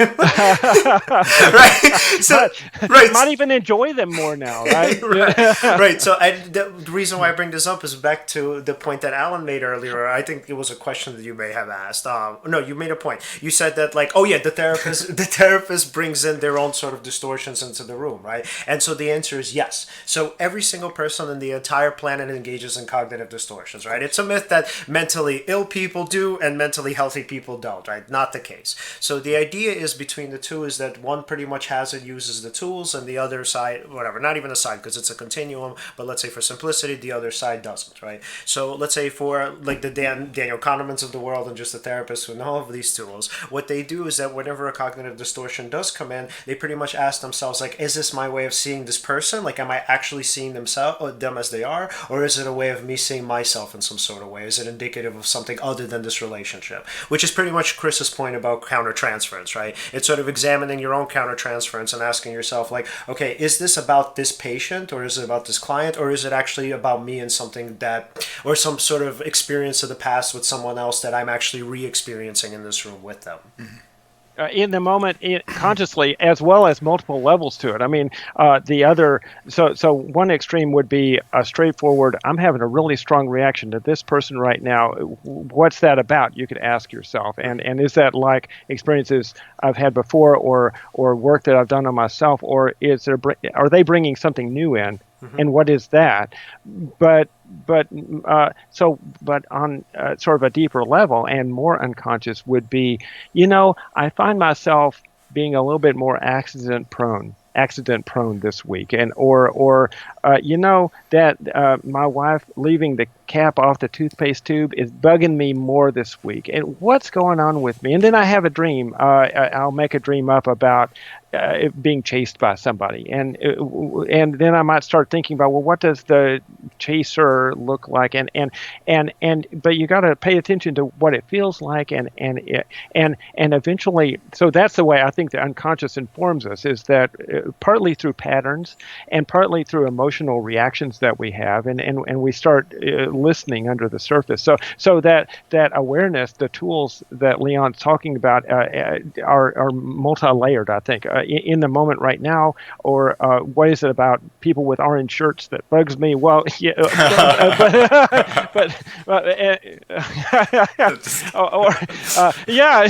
Right? So, right. Might even enjoy them more now, right? Right. So the reason why I bring this up is back to the point that Alen made earlier. I think it was a question that you may have asked. No, you made a point. You said that the therapist brings in their own sort of distortions into the room, right? And so the answer is yes. So every single person in the entire planet engages in cognitive distortions, right? It's a myth that mentally ill people do and mentally healthy people don't, right? Not the case. So the idea is between the two is that one pretty much has it, uses the tools, and the other side, whatever, not even a side because it's a continuum, but let's say for simplicity, the other side doesn't, right? So let's say for like the Daniel Kahnemans of the world and just the therapists who know of these tools, what they do is that whenever a cognitive distortion does come in, they pretty much ask themselves like, is this my way of seeing this person? Like, am I actually seeing them as they are? Or is it a way of me seeing myself in some sort of way? Is it indicative of something other than this relationship? Which is pretty much Chris's point about countertransference, right? It's sort of examining your own countertransference and asking yourself like, okay, is this about this patient or is it about this client or is it actually about me and something that, or some sort of experience of the past with someone else that I'm actually re-experiencing in this room with them? Mm-hmm. In the moment, consciously, as well as multiple levels to it. I mean, so one extreme would be a straightforward, I'm having a really strong reaction to this person right now. What's that about? You could ask yourself. And is that like experiences I've had before or work that I've done on myself, or are they bringing something new in? Mm-hmm. And what is that? But on sort of a deeper level and more unconscious would be, I find myself being a little bit more accident prone this week, and or that my wife leaving the cap off the toothpaste tube is bugging me more this week, and what's going on with me? And then I have a dream. I'll make a dream up about being chased by somebody, and then I might start thinking about, well, what does the chaser look like? And but you got to pay attention to what it feels like, and eventually, so that's the way I think the unconscious informs us, is that partly through patterns and partly through emotional emotional reactions that we have, and we start listening under the surface. So that awareness, the tools that Leon's talking about, are multi-layered, I think. In the moment right now, or what is it about people with orange shirts that bugs me? Well, yeah, yeah,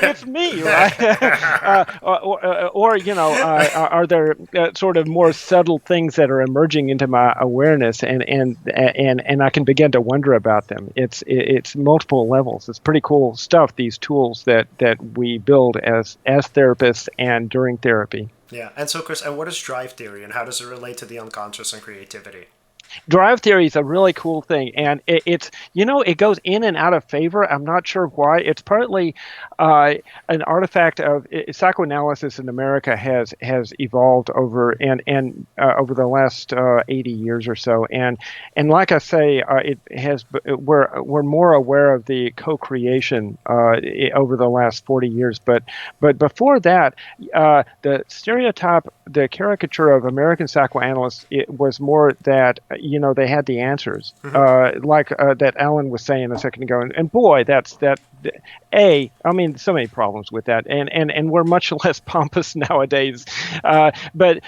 it's me, right? Or are there sort of more subtle things that are emerging into my awareness, and I can begin to wonder about them. It's multiple levels. It's pretty cool stuff, these tools that we build as therapists and during therapy. Yeah. And so, Chris, and what is drive theory, and how does it relate to the unconscious and creativity? Drive theory is a really cool thing, and it's it goes in and out of favor. I'm not sure why. It's partly an artifact of psychoanalysis in America has evolved over over the last 80 years or so, and like I say, we're more aware of the co-creation over the last 40 years, but before that, the stereotype, the caricature of American psychoanalysts, it was more that they had the answers, like that Alen was saying a second ago, and boy, that's that. I mean, so many problems with that, and we're much less pompous nowadays. But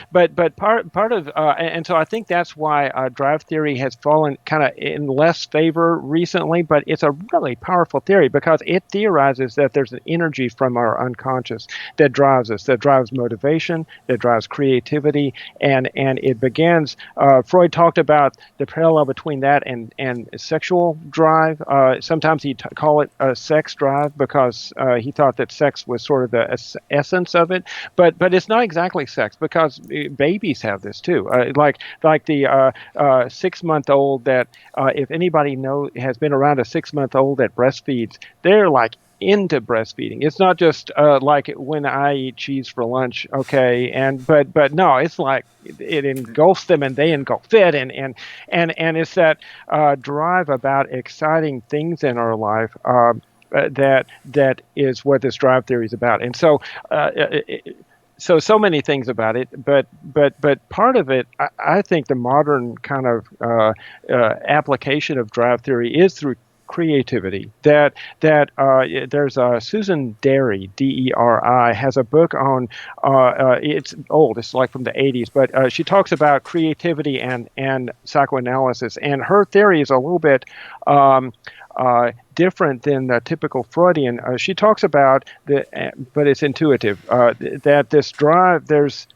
part of and so I think that's why drive theory has fallen kind of in less favor recently. But it's a really powerful theory because it theorizes that there's an energy from our unconscious that drives us, that drives motivation, that drives creativity, and it begins. Freud talked about the parallel between that and sexual drive. Sometimes he'd call it a sex drive because he thought that sex was sort of the essence of it, but it's not exactly sex because babies have this too. Like the 6-month-old that if anybody has been around a 6-month-old that breastfeeds, they're like into breastfeeding. It's not just like when I eat cheese for lunch, okay, but no, it's like it engulfs them and they engulf it, and it's that drive about exciting things in our life. That is what this drive theory is about, and so so many things about it, but part of it, I think the modern kind of application of drive theory is through creativity. That there's Susan Derry, Deri, has a book on it's old, it's like from the 80s, but she talks about creativity and psychoanalysis, and her theory is a little bit different than the typical Freudian. She talks about but it's intuitive, that this drive, there's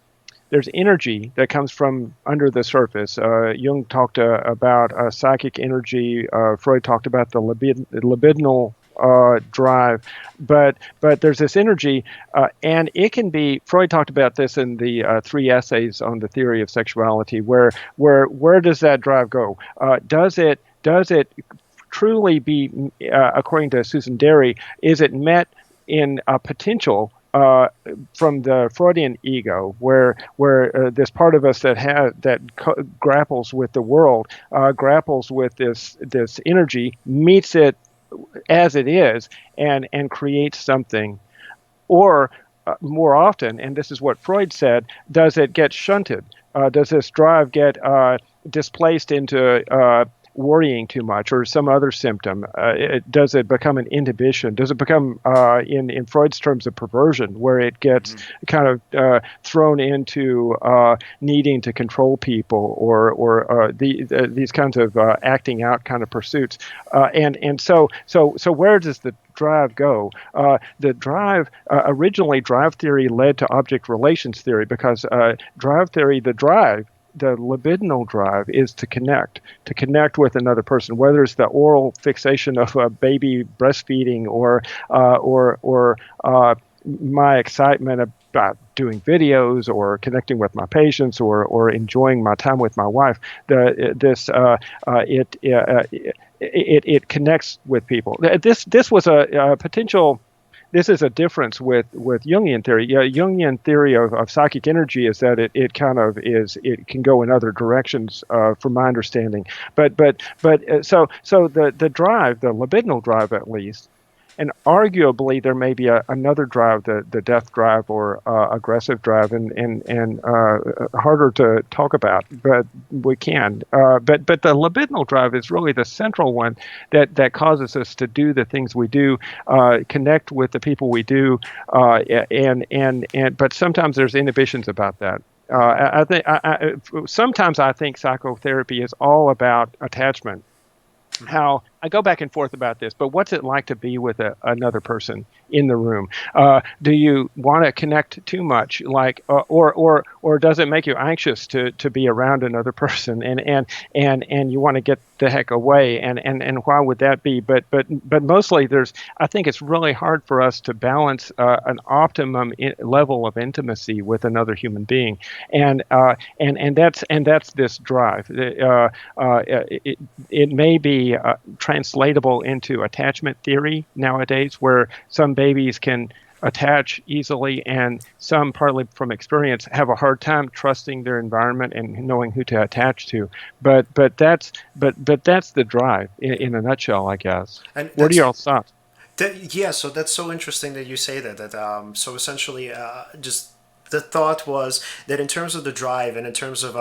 energy that comes from under the surface. Jung talked about psychic energy. Freud talked about the libidinal drive, but there's this energy, and it can be. Freud talked about this in the 3 essays on the theory of sexuality. Where does that drive go? Does it truly be, according to Susan Derry, is it met in a potential from the Freudian ego, where this part of us that grapples with the world, grapples with this energy, meets it as it is, and creates something, or more often, and this is what Freud said, does it get shunted? Does this drive get displaced into worrying too much or some other symptom? Does it become an inhibition? Does it become, in Freud's terms, a perversion, where it gets kind of thrown into needing to control people or these kinds of acting out kind of pursuits? And so where does the drive go? The drive, originally drive theory led to object relations theory, because drive theory, the libidinal drive is to connect with another person, whether it's the oral fixation of a baby breastfeeding or my excitement about doing videos or connecting with my patients or enjoying my time with my wife. It connects with people. This was a potential. This is a difference with Jungian theory. Jungian theory of psychic energy is that it can go in other directions, from my understanding. But so the drive, the libidinal drive at least, and arguably there may be another drive, the death drive or aggressive drive, and harder to talk about, but we can. But the libidinal drive is really the central one that causes us to do the things we do, connect with the people we do, and but sometimes there's inhibitions about that. I think sometimes I think psychotherapy is all about attachment. How I go back and forth about this, but what's it like to be with another person in the room? Do you want to connect too much, like, or does it make you anxious to be around another person, and you want to get the heck away, and why would that be? But mostly I think it's really hard for us to balance an optimum level of intimacy with another human being, and that's this drive. It may be translatable into attachment theory nowadays, where some babies can attach easily and some, partly from experience, have a hard time trusting their environment and knowing who to attach to. But that's the drive in a nutshell, I guess. What are your thoughts? Yeah, so that's so interesting that you say that. So essentially, just the thought was that in terms of the drive and in terms of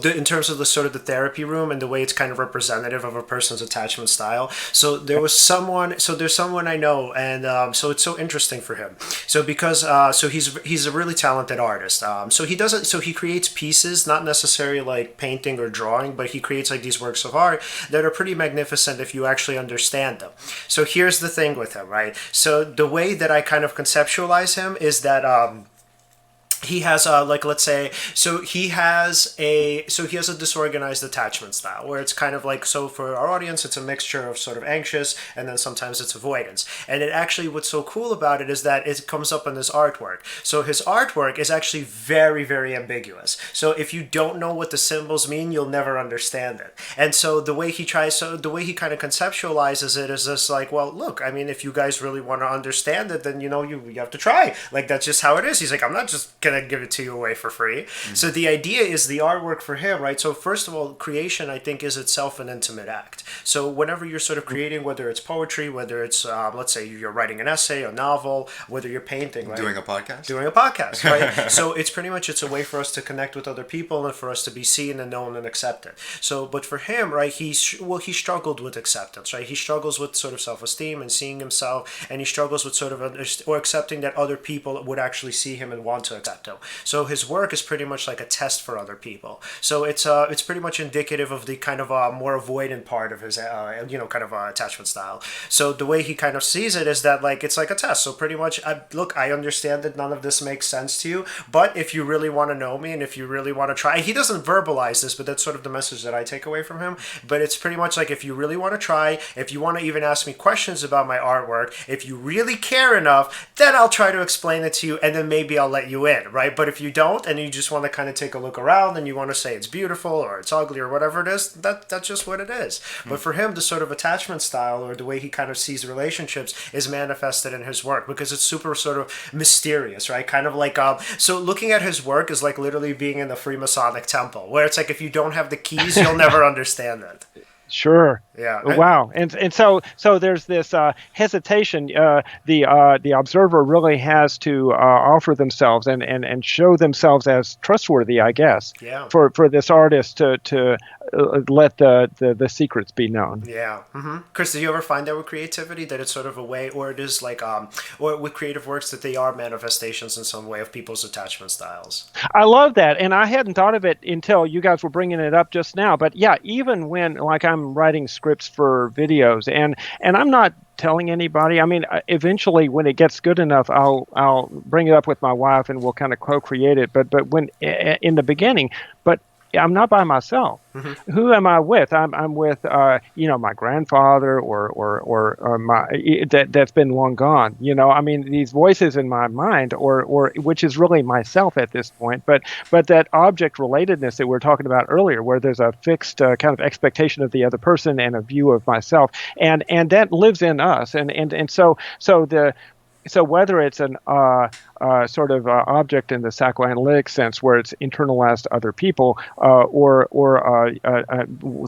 in terms of the sort of the therapy room and the way it's kind of representative of a person's attachment style. So there's someone I know, and so it's so interesting for him. So because so he's a really talented artist. So he creates pieces, not necessarily like painting or drawing, but he creates like these works of art that are pretty magnificent if you actually understand them. So here's the thing with him, right? So the way that I kind of conceptualize him is that he has let's say, he has a disorganized attachment style where it's kind of like, so for our audience, it's a mixture of sort of anxious and then sometimes it's avoidance. And it actually, what's so cool about it is that it comes up in his artwork. So his artwork is actually very, very ambiguous. So if you don't know what the symbols mean, you'll never understand it. And so the way he kind of conceptualizes it is just like, well, look, I mean, if you guys really want to understand it, then you have to try. Like, that's just how it is. He's like, I'm not just gonna give it to you away for free. Mm-hmm. So the idea is the artwork for him, right? So first of all, creation, I think, is itself an intimate act. So whenever you're sort of creating, whether it's poetry, whether it's let's say you're writing an essay, a novel, whether you're painting, right? Doing a podcast, right? So it's a way for us to connect with other people and for us to be seen and known and accepted. So, but for him, right, he struggled with acceptance, right? He struggles with sort of self-esteem and seeing himself, and he struggles with sort of accepting that other people would actually see him and want to accept him. So his work is pretty much like a test for other people. So it's pretty much indicative of the kind of more avoidant part of his kind of attachment style. So the way he kind of sees it is that like it's like a test. So pretty much, I understand that none of this makes sense to you, but if you really want to know me and if you really want to try, he doesn't verbalize this, but that's sort of the message that I take away from him. But it's pretty much like, if you really want to try, if you want to even ask me questions about my artwork, if you really care enough, then I'll try to explain it to you, and then maybe I'll let you in, right? But if you don't, and you just want to kind of take a look around and you want to say it's beautiful or it's ugly or whatever it is, that's just what it is. Mm-hmm. But for him, the sort of attachment style or the way he kind of sees relationships is manifested in his work because it's super sort of mysterious, right? Kind of like, so looking at his work is like literally being in the Freemasonic temple, where it's like, if you don't have the keys, you'll never understand it. Sure. Yeah. Wow. And so there's this hesitation. The observer really has to offer themselves and show themselves as trustworthy, I guess. Yeah. For this artist to let the secrets be known. Yeah. Mm-hmm. Chris, did you ever find that with creativity, that it's sort of a way, or it is like, or with creative works, that they are manifestations in some way of people's attachment styles? I love that, and I hadn't thought of it until you guys were bringing it up just now. But yeah, even when like I'm writing scripts for videos, and I'm not telling anybody. I mean, eventually when it gets good enough, I'll bring it up with my wife and we'll kind of co-create it. But when in the beginning, but I'm not by myself. Mm-hmm. Who am I with? I'm with my grandfather or my that's been long gone. I mean, these voices in my mind or which is really myself at this point. But that object relatedness that we were talking about earlier, where there's a fixed kind of expectation of the other person and a view of myself, and that lives in us. And so the so whether it's an sort of object in the psychoanalytic sense, where it's internalized to other people, or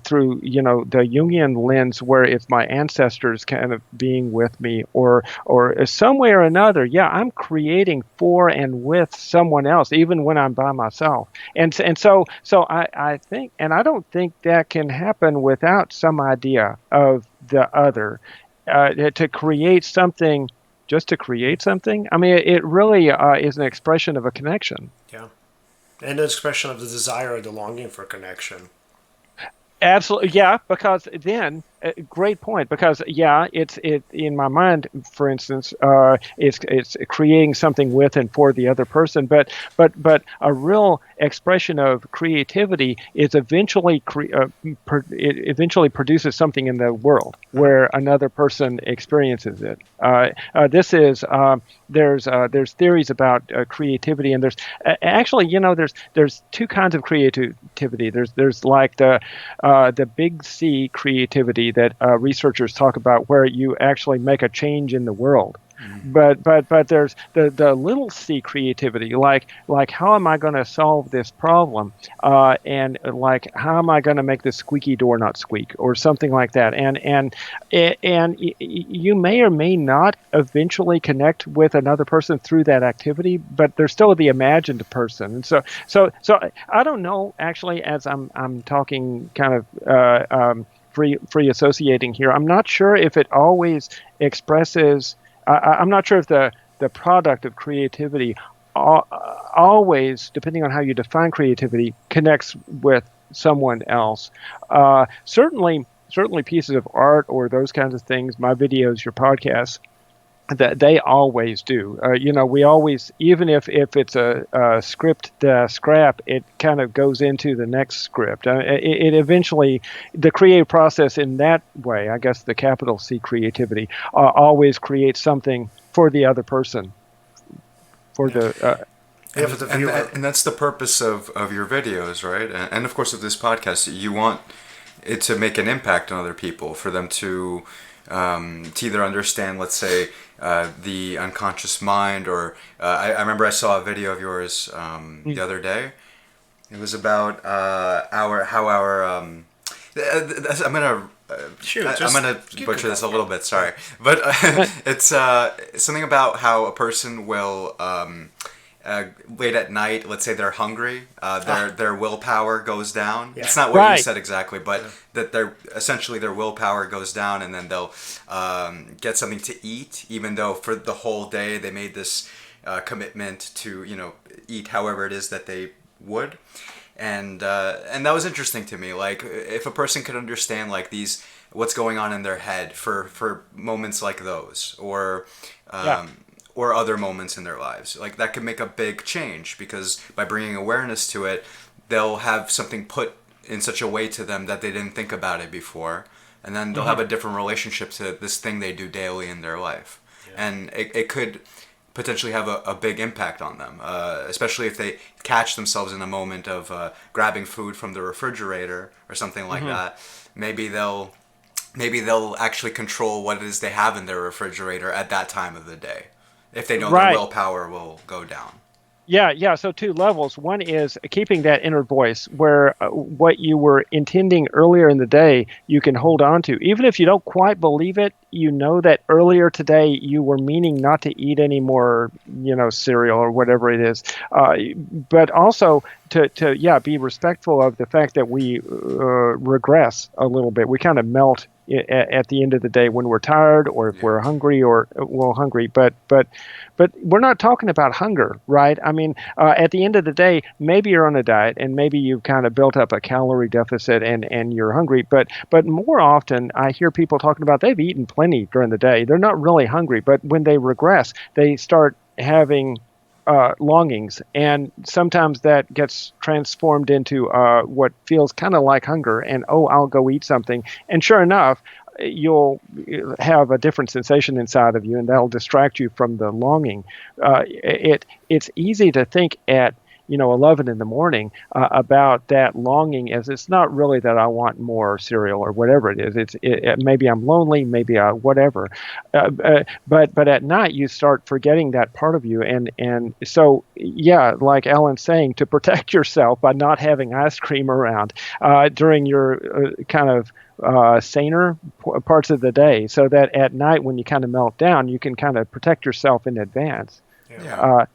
through the Jungian lens, where it's my ancestors kind of being with me, or some way or another, I'm creating for and with someone else, even when I'm by myself. So I think, and I don't think that can happen without some idea of the other, to create something. Just to create something. I mean, it really is an expression of a connection. Yeah. And an expression of the desire or the longing for connection. Absolutely, yeah. Because then, great point. Because it's in my mind, for instance, it's creating something with and for the other person. But a real expression of creativity is eventually it eventually produces something in the world where another person experiences it. This is there's theories about creativity, and there's actually there's two kinds of creativity. There's like the big C creativity that researchers talk about, where you actually make a change in the world. But there's the little c creativity, like how am I going to solve this problem, and like how am I going to make this squeaky door not squeak, or something like that. And you may or may not eventually connect with another person through that activity, but there's still the imagined person. And so I don't know, actually, as I'm talking kind of free associating here, I'm not sure if it always expresses. I'm not sure if the product of creativity always, depending on how you define creativity, connects with someone else. Certainly pieces of art or those kinds of things, my videos, your podcasts, that they always do. We always, even if it's a script scrap, it kind of goes into the next script. It eventually, the creative process in that way, I guess the capital C creativity, always creates something for the other person, for the. And that's the purpose of your videos, right? And of course of this podcast. You want it to make an impact on other people, for them to either understand, let's say, the unconscious mind, or I remember I saw a video of yours the other day. It was about I'm gonna butcher this a little bit. Sorry, but it's something about how a person will late at night, let's say they're hungry, their willpower goes down. Yeah. It's not what you said exactly, but that their willpower goes down, and then they'll get something to eat, even though for the whole day they made this commitment to eat however it is that they would. And that was interesting to me. Like, if a person could understand like what's going on in their head for moments like those, or other moments in their lives, like that could make a big change, because by bringing awareness to it, they'll have something put in such a way to them that they didn't think about it before, and then they'll have a different relationship to this thing they do daily in their life. And it could potentially have a big impact on them, especially if they catch themselves in a moment of grabbing food from the refrigerator or something like that. Maybe they'll actually control what it is they have in their refrigerator at that time of the day, if they know their willpower will go down. Yeah. So two levels. One is keeping that inner voice, where what you were intending earlier in the day, you can hold on to. Even if you don't quite believe it, that earlier today you were meaning not to eat any more, cereal or whatever it is. But also to be respectful of the fact that we regress a little bit. We kind of melt at the end of the day when we're tired, or if we're hungry, or hungry. But we're not talking about hunger, right? I mean, at the end of the day, maybe you're on a diet, and maybe you've kind of built up a calorie deficit, and you're hungry. But more often, I hear people talking about they've eaten plenty during the day. They're not really hungry, but when they regress, they start having longings, and sometimes that gets transformed into what feels kind of like hunger, and I'll go eat something, and sure enough, you'll have a different sensation inside of you, and that'll distract you from the longing. It's easy to think at 11 in the morning about that longing, as it's not really that I want more cereal or whatever it is. Maybe I'm lonely, maybe whatever. But at night you start forgetting that part of you, and so yeah, like Alan's saying, to protect yourself by not having ice cream around during your kind of saner parts of the day, so that at night when you kind of melt down, you can kind of protect yourself in advance. Yeah.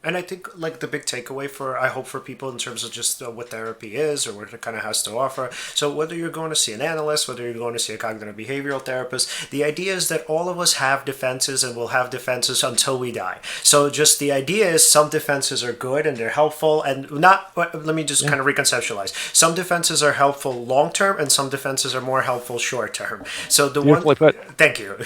And I think like the big takeaway I hope for people in terms of just what therapy is or what it kind of has to offer. So whether you're going to see an analyst, whether you're going to see a cognitive behavioral therapist, the idea is that all of us have defenses and will have defenses until we die. So just the idea is some defenses are good and they're helpful, and not, let me just kind of reconceptualize. Some defenses are helpful long term and some defenses are more helpful short term. So thank you.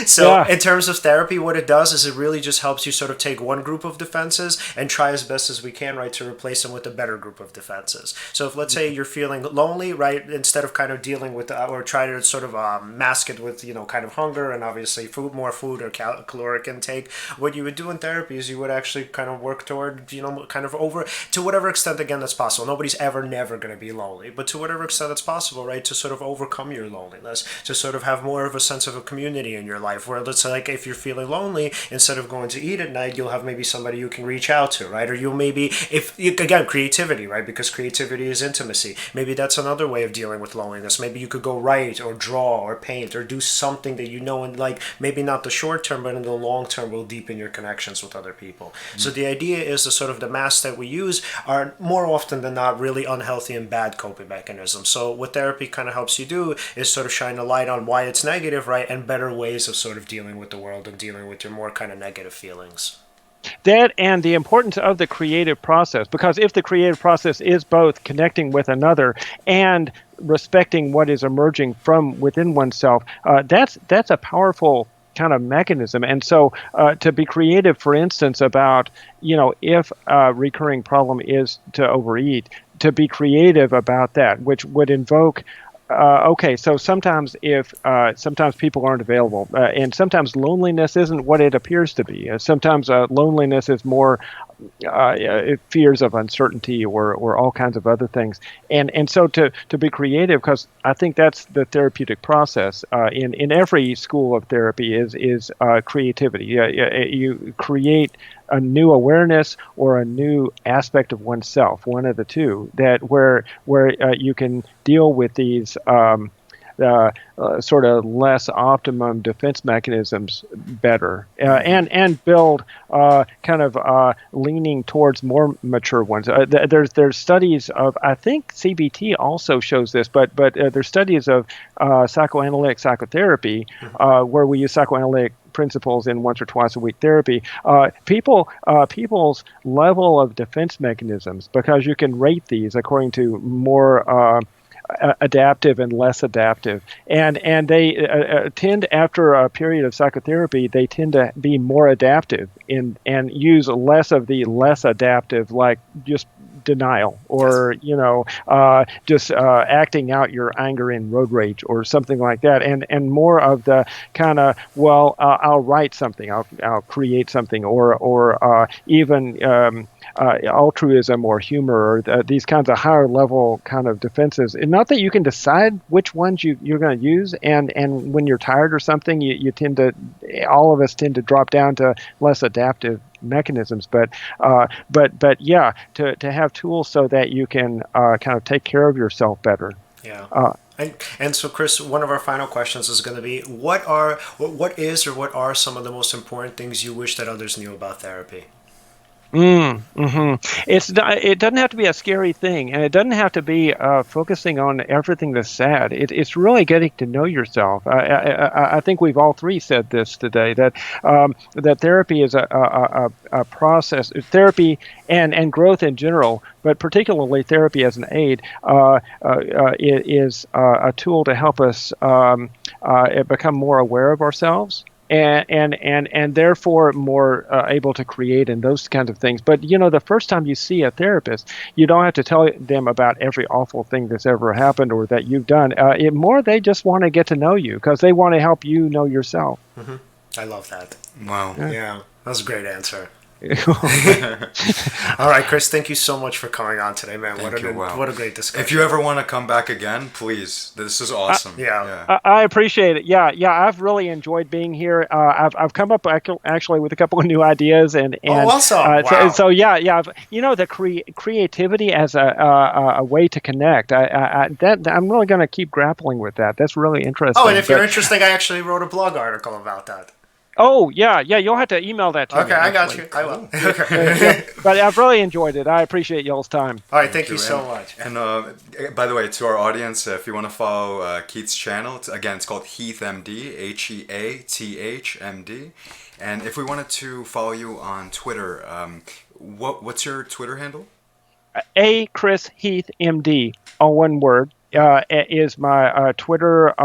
So in terms of therapy, what it does is it really just helps you sort of take one group of defenses and try as best as we can, right, to replace them with a better group of defenses. So if, let's say, you're feeling lonely, right, instead of kind of dealing with or try to sort of mask it with, kind of hunger and obviously more food or caloric intake, what you would do in therapy is you would actually kind of work toward, kind of over, to whatever extent, again, that's possible. Nobody's never going to be lonely, but to whatever extent it's possible, right, to sort of overcome your loneliness, to sort of have more of a sense of a community in your life, where let's say, like, if you're feeling lonely, instead of going to eat at night, you'll have maybe somebody you can reach out to, right? Or you'll maybe, again, creativity, right? Because creativity is intimacy. Maybe that's another way of dealing with loneliness. Maybe you could go write or draw or paint or do something that in, like, maybe not the short term, but in the long term will deepen your connections with other people. Mm-hmm. So the idea is the sort of the masks that we use are more often than not really unhealthy and bad coping mechanisms. So what therapy kind of helps you do is sort of shine a light on why it's negative, right? And better ways of sort of dealing with the world and dealing with your more kind of negative feelings. That and the importance of the creative process, because if the creative process is both connecting with another and respecting what is emerging from within oneself, that's a powerful kind of mechanism. And so to be creative, for instance, about, if a recurring problem is to overeat, to be creative about that, which would invoke so sometimes sometimes people aren't available, and sometimes loneliness isn't what it appears to be. Sometimes loneliness is more fears of uncertainty or all kinds of other things. And so to be creative, because I think that's the therapeutic process in every school of therapy is creativity. You create a new awareness or a new aspect of oneself, one of the two, that where you can deal with these sort of less optimum defense mechanisms better, and build kind of leaning towards more mature ones. There's studies of, I think CBT also shows this, but there's studies of psychoanalytic psychotherapy where we use psychoanalytic principles in once or twice a week therapy. People's level of defense mechanisms, because you can rate these according to more adaptive and less adaptive, and they tend, after a period of psychotherapy, they tend to be more adaptive and use less of the less adaptive, like just denial or just acting out your anger in road rage or something like that, and more of the kind of, I'll write something, I'll create something, or even altruism or humor, or these kinds of higher level kind of defenses. And not that you can decide which ones you're going to use, and when you're tired or something, all of us tend to drop down to less adaptive mechanisms, but yeah, to have tools so that you can kind of take care of yourself better. Yeah. And so, Chris, one of our final questions is going to be, what are some of the most important things you wish that others knew about therapy? It doesn't have to be a scary thing, and it doesn't have to be focusing on everything that's sad. It's really getting to know yourself. I think we've all three said this today, that therapy is a process. Therapy and growth in general, but particularly therapy as an aid, is a tool to help us become more aware of ourselves. And therefore more able to create and those kinds of things. But the first time you see a therapist, you don't have to tell them about every awful thing that's ever happened or that you've done. They just want to get to know you, because they want to help you know yourself. Mm-hmm. I love that. Wow. Yeah, that's a great answer. All right, Chris, thank you so much for coming on today, man. Thank you. Wow. What a great discussion. If you ever want to come back again, please. This is awesome. I appreciate it. Yeah, I've really enjoyed being here. I've come up actually with a couple of new ideas, and awesome. Wow. So the creativity as a way to connect. I'm really going to keep grappling with that. That's really interesting. Oh, and if you're interested, I actually wrote a blog article about that. Oh, yeah, you'll have to email that to me. Okay, I got you. I will. Okay. But I've really enjoyed it. I appreciate y'all's time. All right, thank you so much. And by the way, to our audience, if you want to follow Keith's channel, it's called HeathMD, HeathMD. And if we wanted to follow you on Twitter, what's your Twitter handle? Chris Heath MD, all one word, is my Twitter,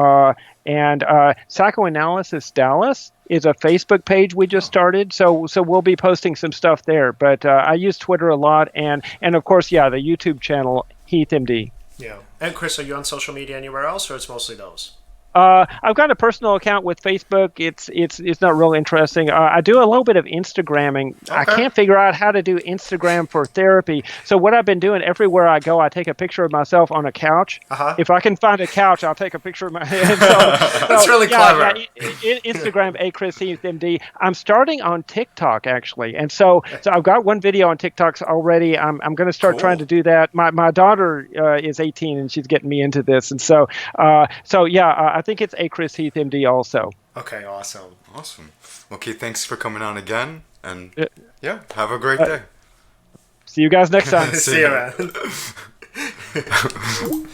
and Psychoanalysis Dallas is a Facebook page we just started, so we'll be posting some stuff there. But I use Twitter a lot, and of course, the YouTube channel HeathMD. Yeah. And Chris, are you on social media anywhere else, or it's mostly those? I've got a personal account with Facebook. It's not real interesting. I do a little bit of Instagramming. Okay. I can't figure out how to do Instagram for therapy. So what I've been doing, everywhere I go, I take a picture of myself on a couch. Uh-huh. If I can find a couch, I'll take a picture of my head. That's really clever. Instagram, Chris Heath MD. I'm starting on TikTok actually, and so I've got one video on TikTok already. I'm going to start trying to do that. My daughter is 18 and she's getting me into this, and I think it's Chris Heath MD also. Okay, awesome. Well, Keith, thanks for coming on again, and have a great day. See you guys next time. See you, man.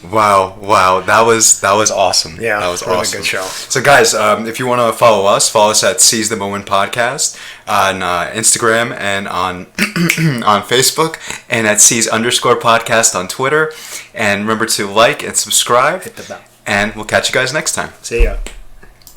Wow, that was awesome. Yeah, that was really awesome. Good show. So, guys, if you want to follow us at Seize the Moment Podcast on Instagram and on on Facebook, and at Seize_podcast on Twitter. And remember to like and subscribe. Hit the bell. And we'll catch you guys next time. See ya.